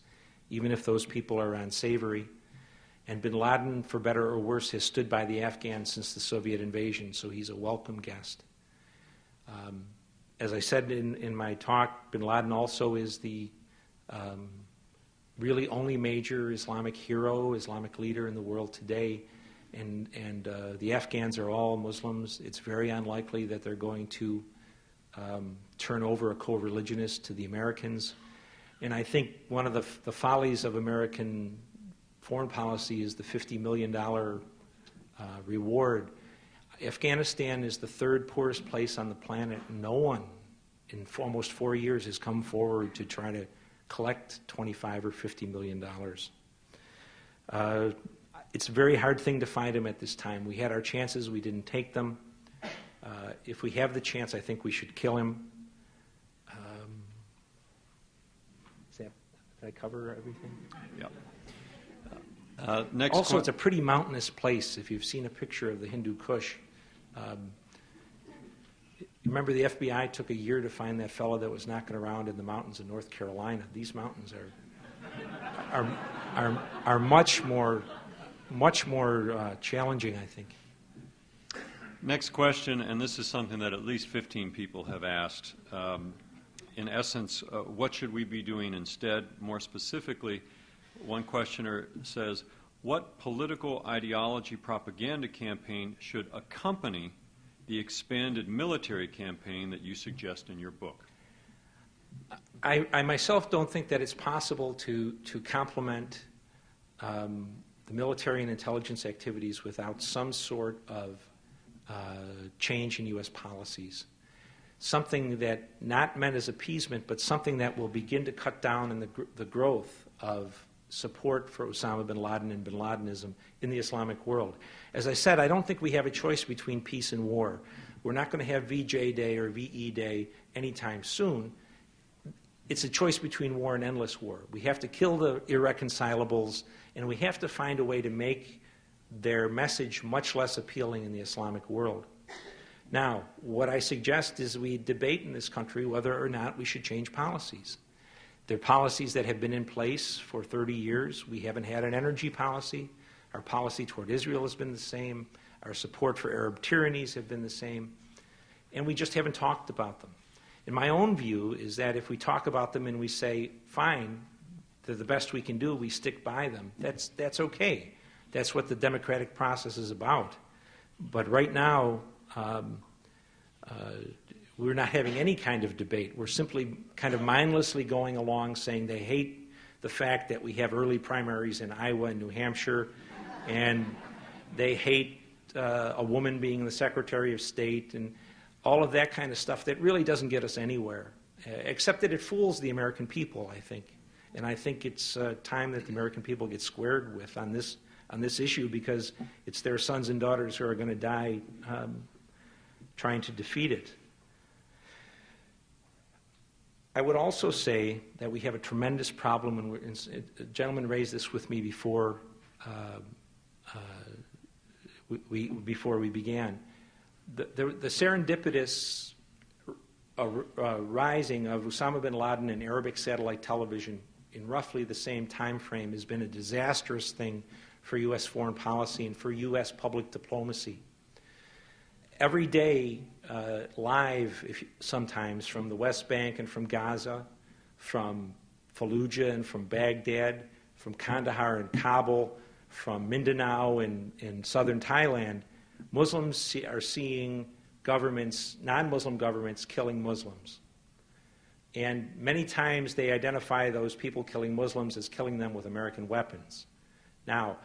even if those people are unsavory. And bin Laden, for better or worse, has stood by the Afghans since the Soviet invasion, so he's a welcome guest. As I said in my talk, bin Laden also is the really only major Islamic hero, Islamic leader in the world today. And the Afghans are all Muslims. It's very unlikely that they're going to turn over a co-religionist to the Americans. And I think one of the follies of American foreign policy is the $50 million reward. Afghanistan is the 3rd poorest place on the planet. No one in almost 4 years has come forward to try to collect $25 or $50 million. It's a very hard thing to find him at this time. We had our chances, we didn't take them. If we have the chance, I think we should kill him. Did I cover everything? Yeah. Also, it's a pretty mountainous place. If you've seen a picture of the Hindu Kush, remember the FBI took a year to find that fellow that was knocking around in the mountains of North Carolina. These mountains are much more challenging, I think. Next question, and this is something that at least 15 people have asked. In essence, what should we be doing instead? More specifically, one questioner says, what political ideology propaganda campaign should accompany the expanded military campaign that you suggest in your book? I myself don't think that it's possible to complement the military and intelligence activities without some sort of change in U.S. policies. Something that not meant as appeasement, but something that will begin to cut down in the growth of support for Osama bin Laden and bin Ladenism in the Islamic world. As I said, I don't think we have a choice between peace and war. We're not going to have VJ Day or VE Day anytime soon. It's a choice between war and endless war. We have to kill the irreconcilables, and we have to find a way to make their message much less appealing in the Islamic world. Now, what I suggest is we debate in this country whether or not we should change policies. There are policies that have been in place for 30 years. We haven't had an energy policy. Our policy toward Israel has been the same. Our support for Arab tyrannies have been the same. And we just haven't talked about them. And my own view is that if we talk about them and we say, fine, they're the best we can do, we stick by them, that's okay. That's what the democratic process is about. But right now, we're not having any kind of debate. We're simply kind of mindlessly going along saying they hate the fact that we have early primaries in Iowa and New Hampshire, and they hate a woman being the Secretary of State, and all of that kind of stuff that really doesn't get us anywhere, except that it fools the American people, I think. And I think it's time that the American people get squared with on this issue, because it's their sons and daughters who are going to die trying to defeat it. I would also say that we have a tremendous problem, and a gentleman raised this with me before we began. The serendipitous rising of Osama bin Laden and Arabic satellite television in roughly the same time frame has been a disastrous thing for U.S. foreign policy and for U.S. public diplomacy. Every day, live sometimes from the West Bank and from Gaza, from Fallujah and from Baghdad, from Kandahar and Kabul, from Mindanao in southern Thailand, Muslims are seeing governments, non-Muslim governments, killing Muslims. And many times they identify those people killing Muslims as killing them with American weapons. Now,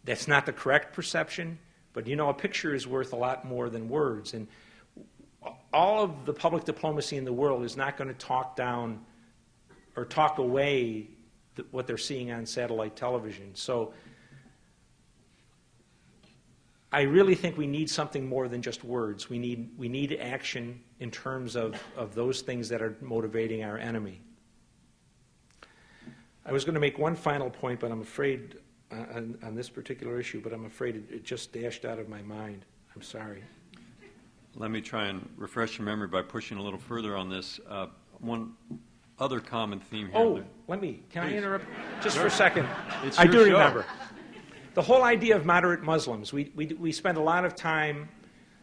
that's not the correct perception, but you know, a picture is worth a lot more than words. And all of the public diplomacy in the world is not going to talk down or talk away what they're seeing on satellite television. So I really think we need something more than just words. We need action in terms of those things that are motivating our enemy. I was going to make one final point, but I'm afraid on this particular issue, but I'm afraid it just dashed out of my mind. I'm sorry. Let me try and refresh your memory by pushing a little further on this. One other common theme here. Oh, can I interrupt just for a second? It's I your do show. remember. The whole idea of moderate Muslims, we spend a lot of time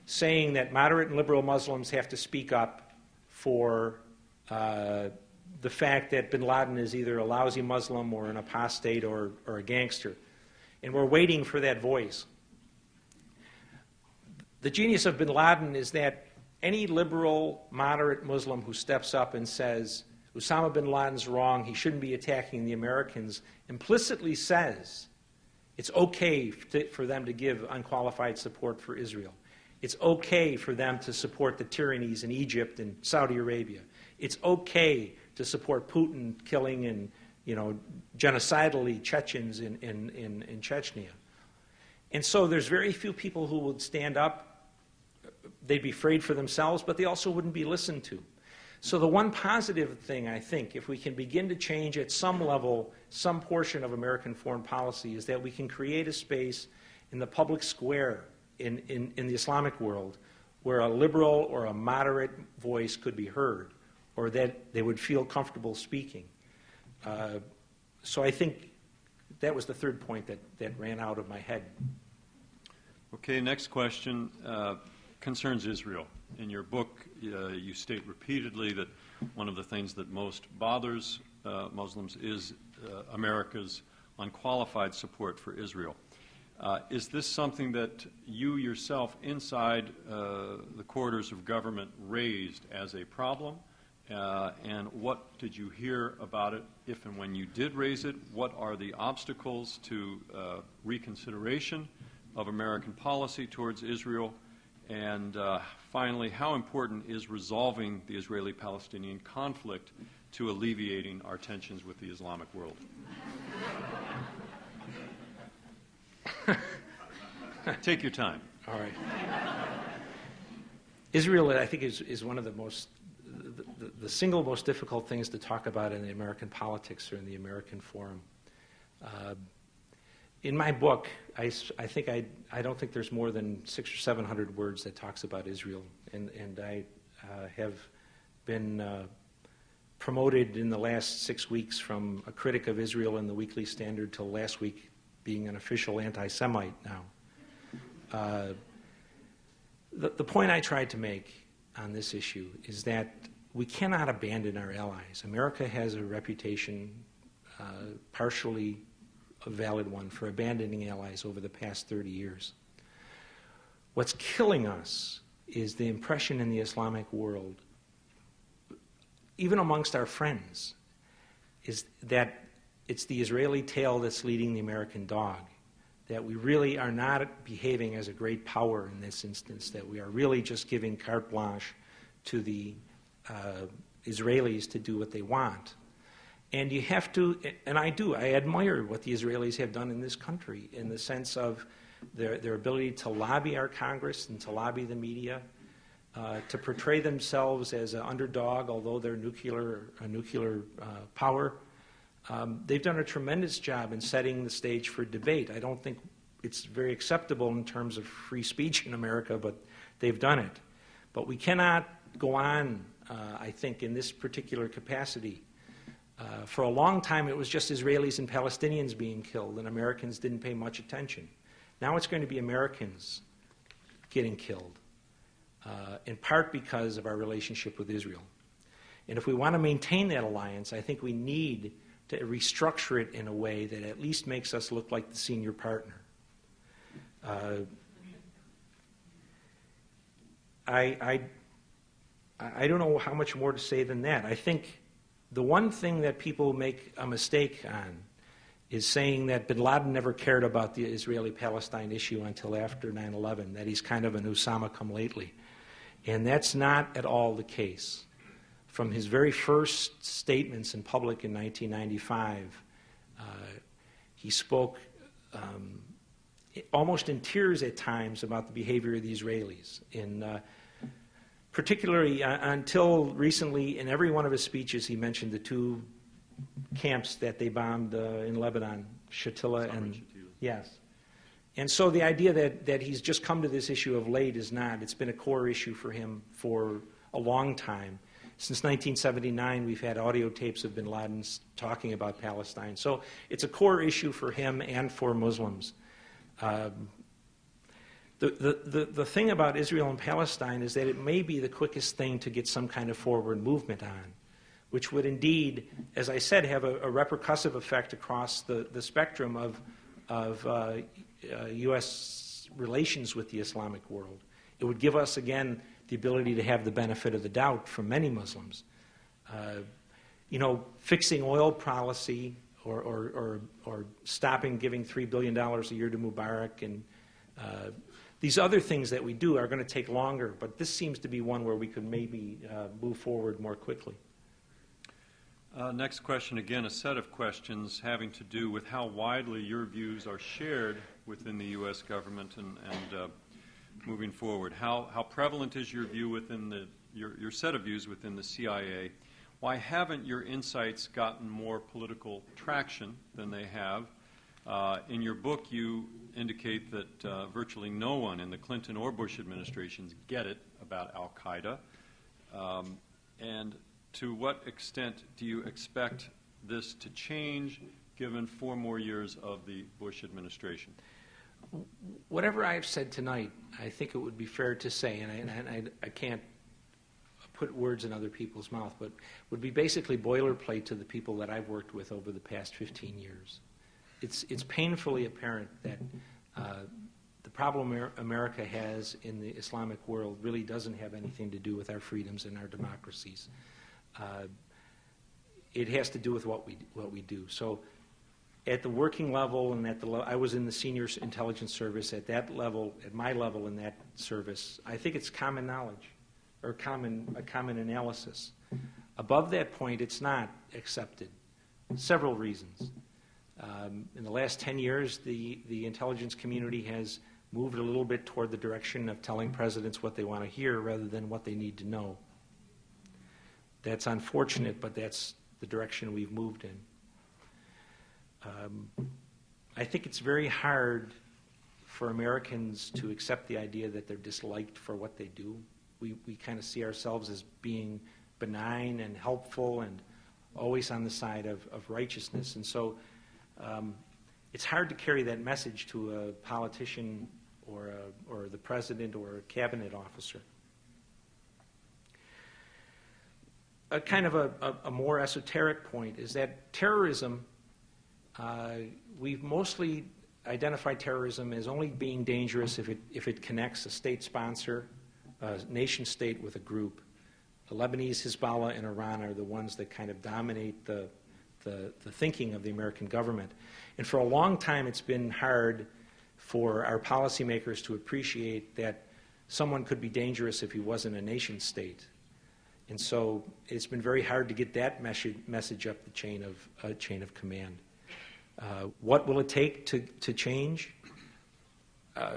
saying that moderate and liberal Muslims have to speak up for the fact that bin Laden is either a lousy Muslim or an apostate or a gangster. And we're waiting for that voice. The genius of bin Laden is that any liberal, moderate Muslim who steps up and says, Osama bin Laden's wrong, he shouldn't be attacking the Americans, implicitly says it's okay for them to give unqualified support for Israel. It's okay for them to support the tyrannies in Egypt and Saudi Arabia. It's okay to support Putin killing and, genocidally Chechens in Chechnya. And so there's very few people who would stand up. They'd be afraid for themselves, but they also wouldn't be listened to. So the one positive thing, I think, if we can begin to change at some level, some portion of American foreign policy, is that we can create a space in the public square in the Islamic world where a liberal or a moderate voice could be heard, or that they would feel comfortable speaking. So I think that was the third point that ran out of my head. Okay, next question concerns Israel. In your book, you state repeatedly that one of the things that most bothers Muslims is America's unqualified support for Israel. Is this something that you yourself inside the corridors of government raised as a problem? And what did you hear about it if and when you did raise it? What are the obstacles to reconsideration of American policy towards Israel? And finally, how important is resolving the Israeli-Palestinian conflict to alleviating our tensions with the Islamic world? Take your time. All right. Israel, I think, is one of the single most difficult things to talk about in the American politics or in the American forum. In my book, I don't think there's more than 600 or 700 words that talks about Israel, and I have been promoted in the last 6 weeks from a critic of Israel in the Weekly Standard till last week being an official anti-Semite now. The point I tried to make on this issue is that we cannot abandon our allies. America has a reputation, partially a valid one, for abandoning allies over the past 30 years. What's killing us is the impression in the Islamic world, even amongst our friends, is that it's the Israeli tail that's leading the American dog, that we really are not behaving as a great power in this instance, that we are really just giving carte blanche to the Israelis to do what they want. And you have to, and I admire what the Israelis have done in this country in the sense of their ability to lobby our Congress and to lobby the media, to portray themselves as an underdog, although they're a nuclear power. They've done a tremendous job in setting the stage for debate. I don't think it's very acceptable in terms of free speech in America, but they've done it. But we cannot go on, I think, in this particular capacity. For a long time, it was just Israelis and Palestinians being killed, and Americans didn't pay much attention. Now it's going to be Americans getting killed, in part because of our relationship with Israel. And if we want to maintain that alliance, I think we need to restructure it in a way that at least makes us look like the senior partner. I don't know how much more to say than that. I think the one thing that people make a mistake on is saying that bin Laden never cared about the Israeli-Palestine issue until after 9/11, that he's kind of an Osama come lately. And that's not at all the case. From his very first statements in public in 1995, he spoke almost in tears at times about the behavior of the Israelis. Particularly until recently, in every one of his speeches, he mentioned the two camps that they bombed in Lebanon, Shatila and yes. And so the idea that he's just come to this issue of late is not. It's been a core issue for him for a long time. Since 1979, we've had audio tapes of bin Laden talking about Palestine. So it's a core issue for him and for Muslims. The thing about Israel and Palestine is that it may be the quickest thing to get some kind of forward movement on, which would indeed, as I said, have a repercussive effect across the spectrum of U.S. relations with the Islamic world. It would give us, again, the ability to have the benefit of the doubt from many Muslims. Fixing oil policy or stopping giving $3 billion a year to Mubarak and these other things that we do are going to take longer, but this seems to be one where we could maybe move forward more quickly. Next question, again, a set of questions having to do with how widely your views are shared within the U.S. government and moving forward. How prevalent is your view within your set of views within the CIA? Why haven't your insights gotten more political traction than they have? In your book, you indicate that virtually no one in the Clinton or Bush administrations get it about al-Qaeda. And to what extent do you expect this to change given 4 more years of the Bush administration? Whatever I have said tonight, I think it would be fair to say, and I can't put words in other people's mouth, but would be basically boilerplate to the people that I've worked with over the past 15 years. It's painfully apparent that the problem America has in the Islamic world really doesn't have anything to do with our freedoms and our democracies. It has to do with what we do. So, at the working level and I was in the senior intelligence service. At that level, at my level in that service, I think it's common knowledge or a common analysis. Above that point, it's not accepted. Several reasons. In the last 10 years, the intelligence community has moved a little bit toward the direction of telling presidents what they want to hear rather than what they need to know. That's unfortunate, but that's the direction we've moved in. I think it's very hard for Americans to accept the idea that they're disliked for what they do. We kind of see ourselves as being benign and helpful and always on the side of righteousness. And so it's hard to carry that message to a politician or the president or a cabinet officer. A kind of a more esoteric point is that terrorism, we've mostly identified terrorism as only being dangerous if it connects a state sponsor, a nation state with a group. The Lebanese, Hezbollah, and Iran are the ones that kind of dominate the thinking of the American government. And for a long time, it's been hard for our policymakers to appreciate that someone could be dangerous if he wasn't a nation state. And so it's been very hard to get that message up the chain of command. What will it take to change?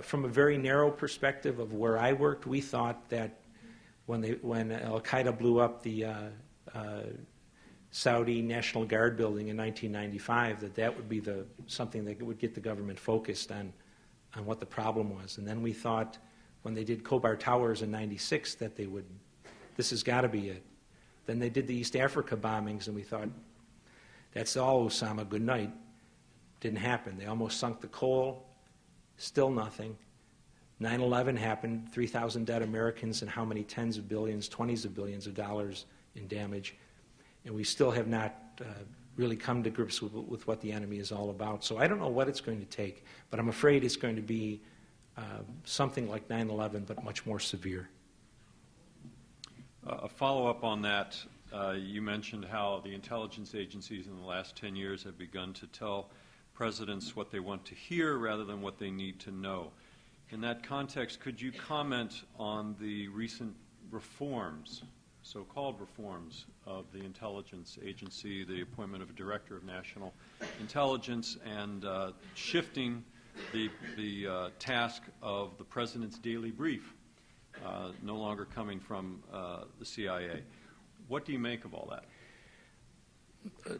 From a very narrow perspective of where I worked, we thought that when Al-Qaeda blew up the Saudi National Guard building in 1995, that would be something that would get the government focused on what the problem was. And then we thought when they did Khobar Towers in '96 that this has got to be it. Then they did the East Africa bombings, and we thought, that's all, Osama, good night. Didn't happen. They almost sunk the coal, still nothing. 9/11 happened, 3,000 dead Americans, and how many tens of billions, 20s of billions of dollars in damage. And we still have not really come to grips with what the enemy is all about. So I don't know what it's going to take, but I'm afraid it's going to be something like 9/11, but much more severe. A follow-up on that, you mentioned how the intelligence agencies in the last 10 years have begun to tell presidents what they want to hear rather than what they need to know. In that context, could you comment on the recent reforms, so-called reforms, of the intelligence agency, the appointment of a director of national intelligence, and shifting the task of the president's daily brief, no longer coming from the CIA? What do you make of all that?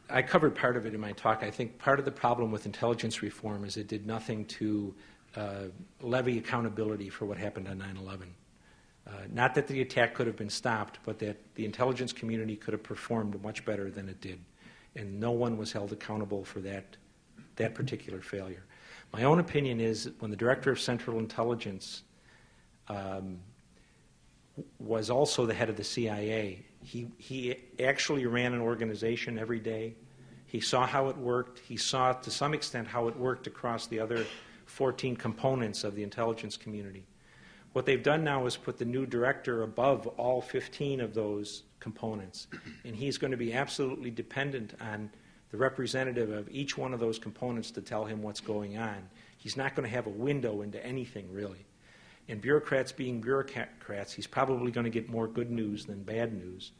I covered part of it in my talk. I think part of the problem with intelligence reform is it did nothing to levy accountability for what happened on 9/11. Not that the attack could have been stopped, but that the intelligence community could have performed much better than it did. And no one was held accountable for that particular failure. My own opinion is when the Director of Central Intelligence was also the head of the CIA, he actually ran an organization every day. He saw how it worked. He saw, to some extent, how it worked across the other 14 components of the intelligence community. What they've done now is put the new director above all 15 of those components, and he's going to be absolutely dependent on the representative of each one of those components to tell him what's going on. He's not going to have a window into anything, really. And bureaucrats being bureaucrats, he's probably going to get more good news than bad news.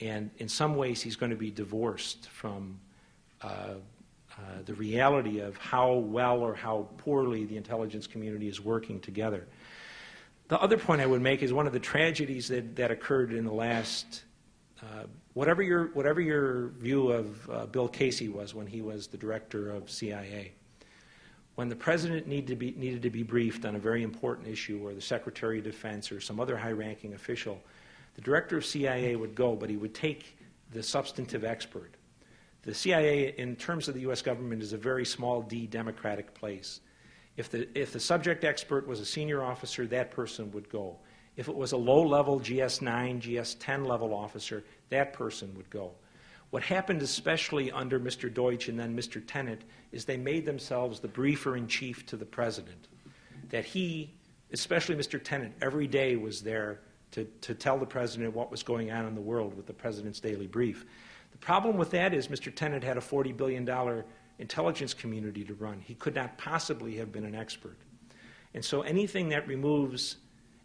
And in some ways, he's going to be divorced from the reality of how well or how poorly the intelligence community is working together. The other point I would make is one of the tragedies that occurred in the last, whatever your view of Bill Casey was when he was the director of CIA. When the president needed to be briefed on a very important issue, or the Secretary of Defense or some other high-ranking official, the director of CIA would go, but he would take the substantive expert. The CIA, in terms of the U.S. government, is a very small d democratic place. If the subject expert was a senior officer, that person would go. If it was a low-level GS-9, GS-10 level officer, that person would go. What happened, especially under Mr. Deutsch and then Mr. Tenet, is they made themselves the briefer-in-chief to the president. That he, especially Mr. Tenet, every day was there to tell the president what was going on in the world with the president's daily brief. The problem with that is Mr. Tenet had a $40 billion intelligence community to run. He could not possibly have been an expert. And so anything that removes,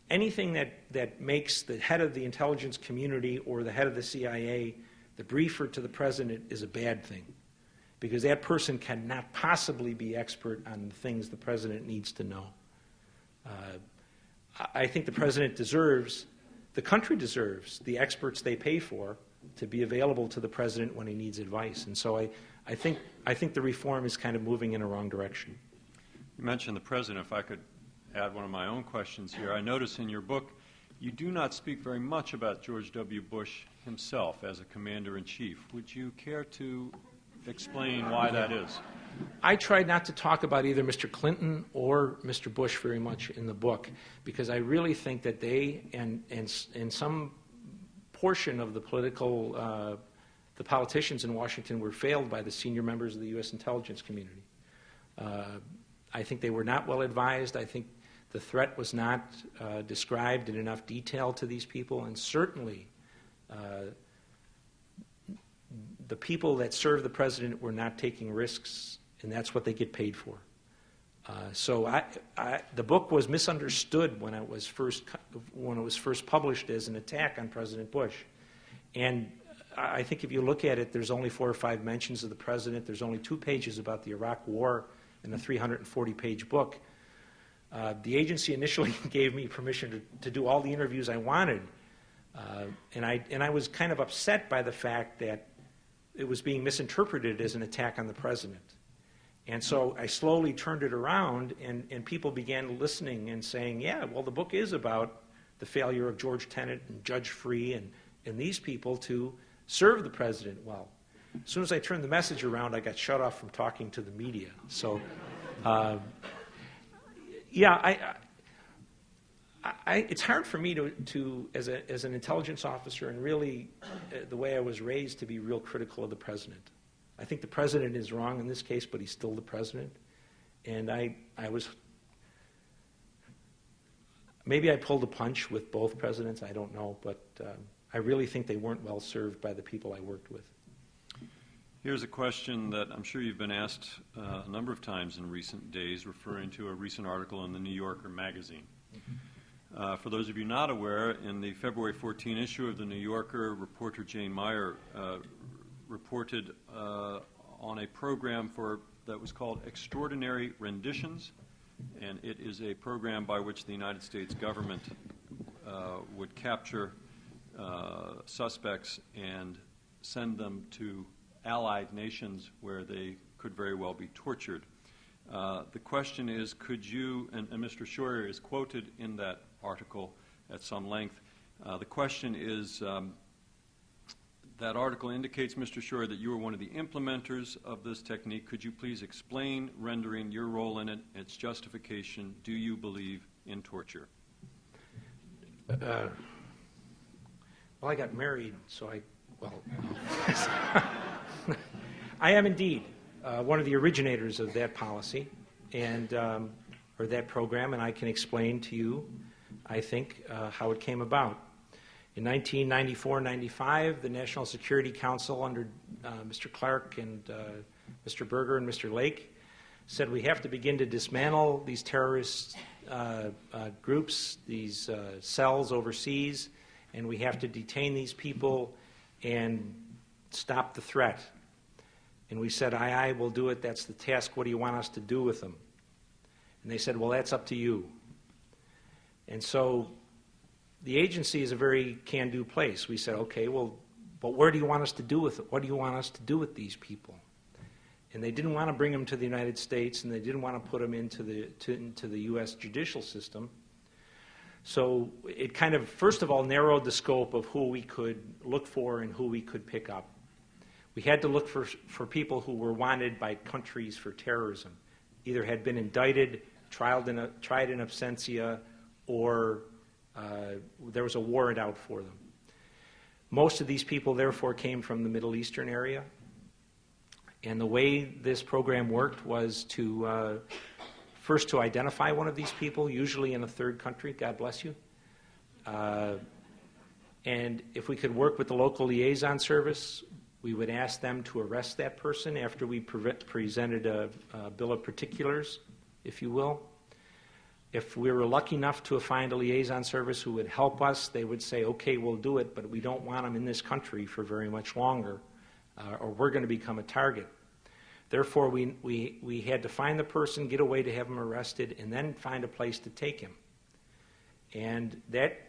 anything that makes the head of the intelligence community or the head of the CIA the briefer to the president is a bad thing, because that person cannot possibly be expert on the things the president needs to know. I think the president deserves, the country deserves, the experts they pay for to be available to the president when he needs advice. And so I think the reform is kind of moving in a wrong direction. You mentioned the president. If I could add one of my own questions here. I notice in your book you do not speak very much about George W. Bush himself as a commander-in-chief. Would you care to explain why that is? I tried not to talk about either Mr. Clinton or Mr. Bush very much in the book because I really think that they and some portion of the the politicians in Washington were failed by the senior members of the U.S. intelligence community. I think they were not well advised. I think the threat was not described in enough detail to these people, and certainly the people that serve the president were not taking risks, and that's what they get paid for. So the book was misunderstood when it was first published as an attack on President Bush, and I think if you look at it, there's only 4 or 5 mentions of the president. There's only 2 pages about the Iraq War in a 340-page book. The agency initially gave me permission to do all the interviews I wanted, and I was kind of upset by the fact that it was being misinterpreted as an attack on the president. And so I slowly turned it around, and people began listening and saying, yeah, well, the book is about the failure of George Tenet and Judge Free and these people to serve the president well. As soon as I turned the message around, I got shut off from talking to the media. So, yeah, it's hard for me to as an intelligence officer, and really the way I was raised, to be real critical of the president. I think the president is wrong in this case, but he's still the president. And maybe I pulled a punch with both presidents, I don't know, but I really think they weren't well served by the people I worked with. Here's a question that I'm sure you've been asked a number of times in recent days, referring to a recent article in the New Yorker magazine. For those of you not aware, in the February 14 issue of the New Yorker, reporter Jane Meyer reported on a program that was called Extraordinary Renditions, and it is a program by which the United States government would capture suspects and send them to allied nations where they could very well be tortured. The question is, could you, and Mr. Scheuer is quoted in that article at some length, the question is, that article indicates, Mr. Scheuer, that you were one of the implementers of this technique. Could you please explain, rendering your role in it, its justification? Do you believe in torture? Well, I got married, so I am indeed one of the originators of that policy and or that program, and I can explain to you, I think, how it came about. In 1994-95, the National Security Council under Mr. Clark and Mr. Berger and Mr. Lake said we have to begin to dismantle these terrorist groups, these cells overseas, and we have to detain these people and stop the threat. And we said, aye, we'll do it. That's the task. What do you want us to do with them? And they said, well, that's up to you. And so the agency is a very can-do place. We said, okay, well, but where do you want us to do with it? What do you want us to do with these people? And they didn't want to bring them to the United States, and they didn't want to put them into the U.S. judicial system. So it kind of, first of all, narrowed the scope of who we could look for and who we could pick up. We had to look for people who were wanted by countries for terrorism, either had been indicted, tried in absentia, or there was a warrant out for them. Most of these people, therefore, came from the Middle Eastern area. And the way this program worked was to first to identify one of these people, usually in a third country, God bless you. And if we could work with the local liaison service, we would ask them to arrest that person after we presented a bill of particulars, if you will. If we were lucky enough to find a liaison service who would help us, they would say, okay, we'll do it, but we don't want them in this country for very much longer, or we're going to become a target. Therefore, we had to find the person, get a way to have him arrested, and then find a place to take him. And that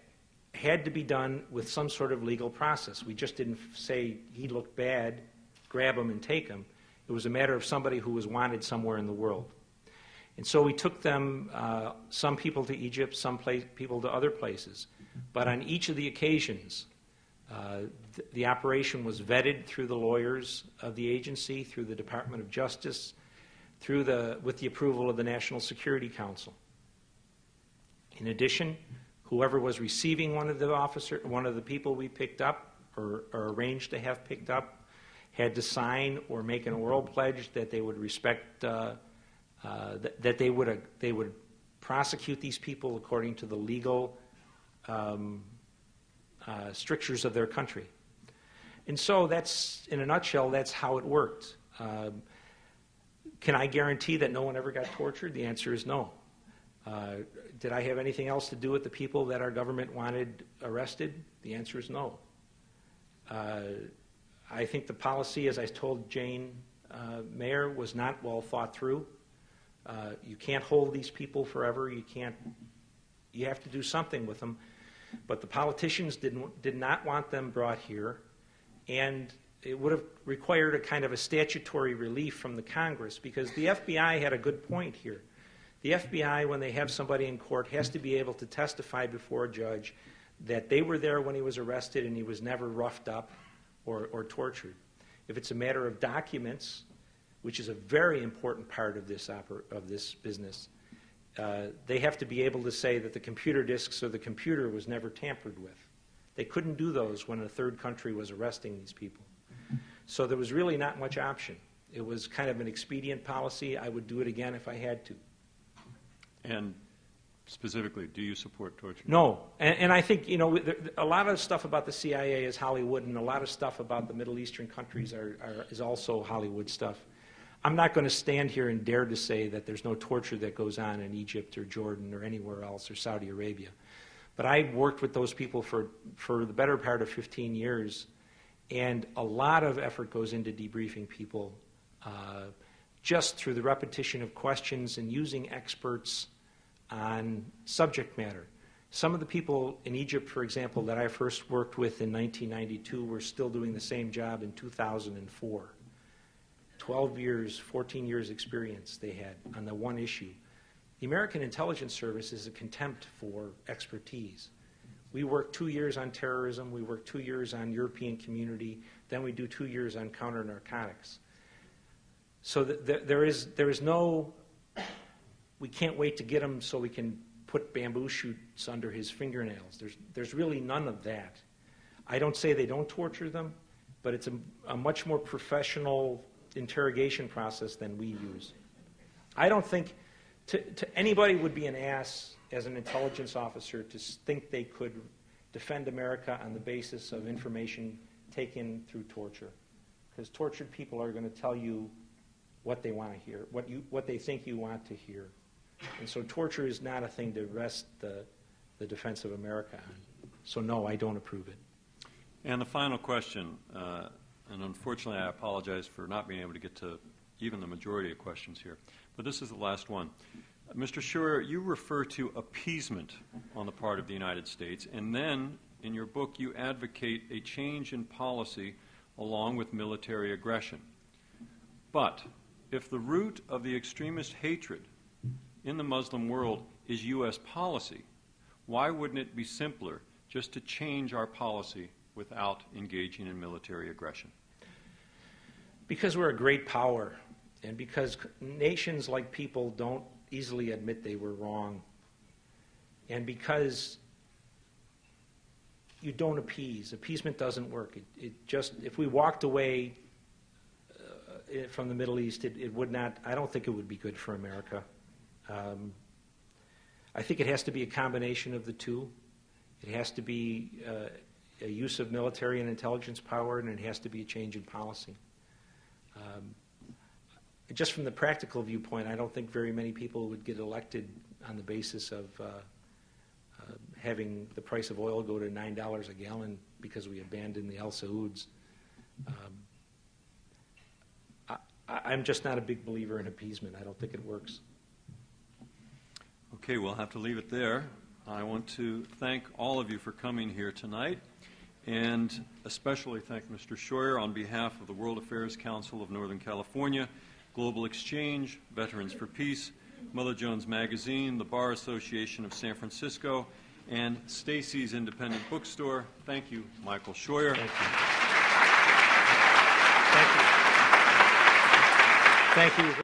had to be done with some sort of legal process. We just didn't say he looked bad, grab him and take him. It was a matter of somebody who was wanted somewhere in the world. And so we took them, some people to Egypt, some people to other places. But on each of the occasions, the operation was vetted through the lawyers of the agency, through the Department of Justice, with the approval of the National Security Council. In addition, whoever was receiving one of the people we picked up or arranged to have picked up had to sign or make an oral pledge that they would respect, that they would prosecute these people according to the legal strictures of their country. And so that's, in a nutshell, that's how it worked. Can I guarantee that no one ever got tortured? The answer is no. Did I have anything else to do with the people that our government wanted arrested? The answer is no. I think the policy, as I told Jane Mayer, was not well thought through. You can't hold these people forever. You have to do something with them. But the politicians did not want them brought here, and it would have required a kind of a statutory relief from the Congress, because the FBI had a good point here. The FBI, when they have somebody in court, has to be able to testify before a judge that they were there when he was arrested and he was never roughed up or tortured. If it's a matter of documents, which is a very important part of this business, they have to be able to say that the computer disks or the computer was never tampered with. They couldn't do those when a third country was arresting these people. So there was really not much option. It was kind of an expedient policy. I would do it again if I had to. And specifically, do you support torture? No. And I think, you know, a lot of stuff about the CIA is Hollywood, and a lot of stuff about the Middle Eastern countries is also Hollywood stuff. I'm not going to stand here and dare to say that there's no torture that goes on in Egypt or Jordan or anywhere else or Saudi Arabia. But I worked with those people for the better part of 15 years, and a lot of effort goes into debriefing people just through the repetition of questions and using experts on subject matter. Some of the people in Egypt, for example, that I first worked with in 1992 were still doing the same job in 2004. 12 years, 14 years experience they had on the one issue. The American Intelligence Service is a contempt for expertise. We work 2 years on terrorism, we work 2 years on European community, then we do 2 years on counter-narcotics. So there is no, we can't wait to get him so we can put bamboo shoots under his fingernails. There's really none of that. I don't say they don't torture them, but it's a much more professional interrogation process than we use. I don't think to anybody would be an ass as an intelligence officer to think they could defend America on the basis of information taken through torture, because tortured people are going to tell you what they want to hear, what they think you want to hear. And so torture is not a thing to rest the defense of America on. So no, I don't approve it. And the final question, and unfortunately I apologize for not being able to get to even the majority of questions here, but this is the last one. Mr. Scheuer, you refer to appeasement on the part of the United States, and then in your book you advocate a change in policy along with military aggression. But if the root of the extremist hatred in the Muslim world is U.S. policy, why wouldn't it be simpler just to change our policy without engaging in military aggression? Because we're a great power, and because nations like people don't easily admit they were wrong, and because you don't appease. Appeasement doesn't work. If we walked away from the Middle East, it would not, I don't think it would be good for America. I think it has to be a combination of the two. It has to be a use of military and intelligence power, and it has to be a change in policy. Just from the practical viewpoint, I don't think very many people would get elected on the basis of having the price of oil go to $9 a gallon because we abandoned the Al Sauds. I'm just not a big believer in appeasement. I don't think it works. Okay, we'll have to leave it there. I want to thank all of you for coming here tonight. and especially thank Mr. Scheuer on behalf of the World Affairs Council of Northern California, Global Exchange, Veterans for Peace, Mother Jones Magazine, the Bar Association of San Francisco, and Stacy's Independent Bookstore. Thank you, Michael Scheuer. Thank you. Thank you. Thank you.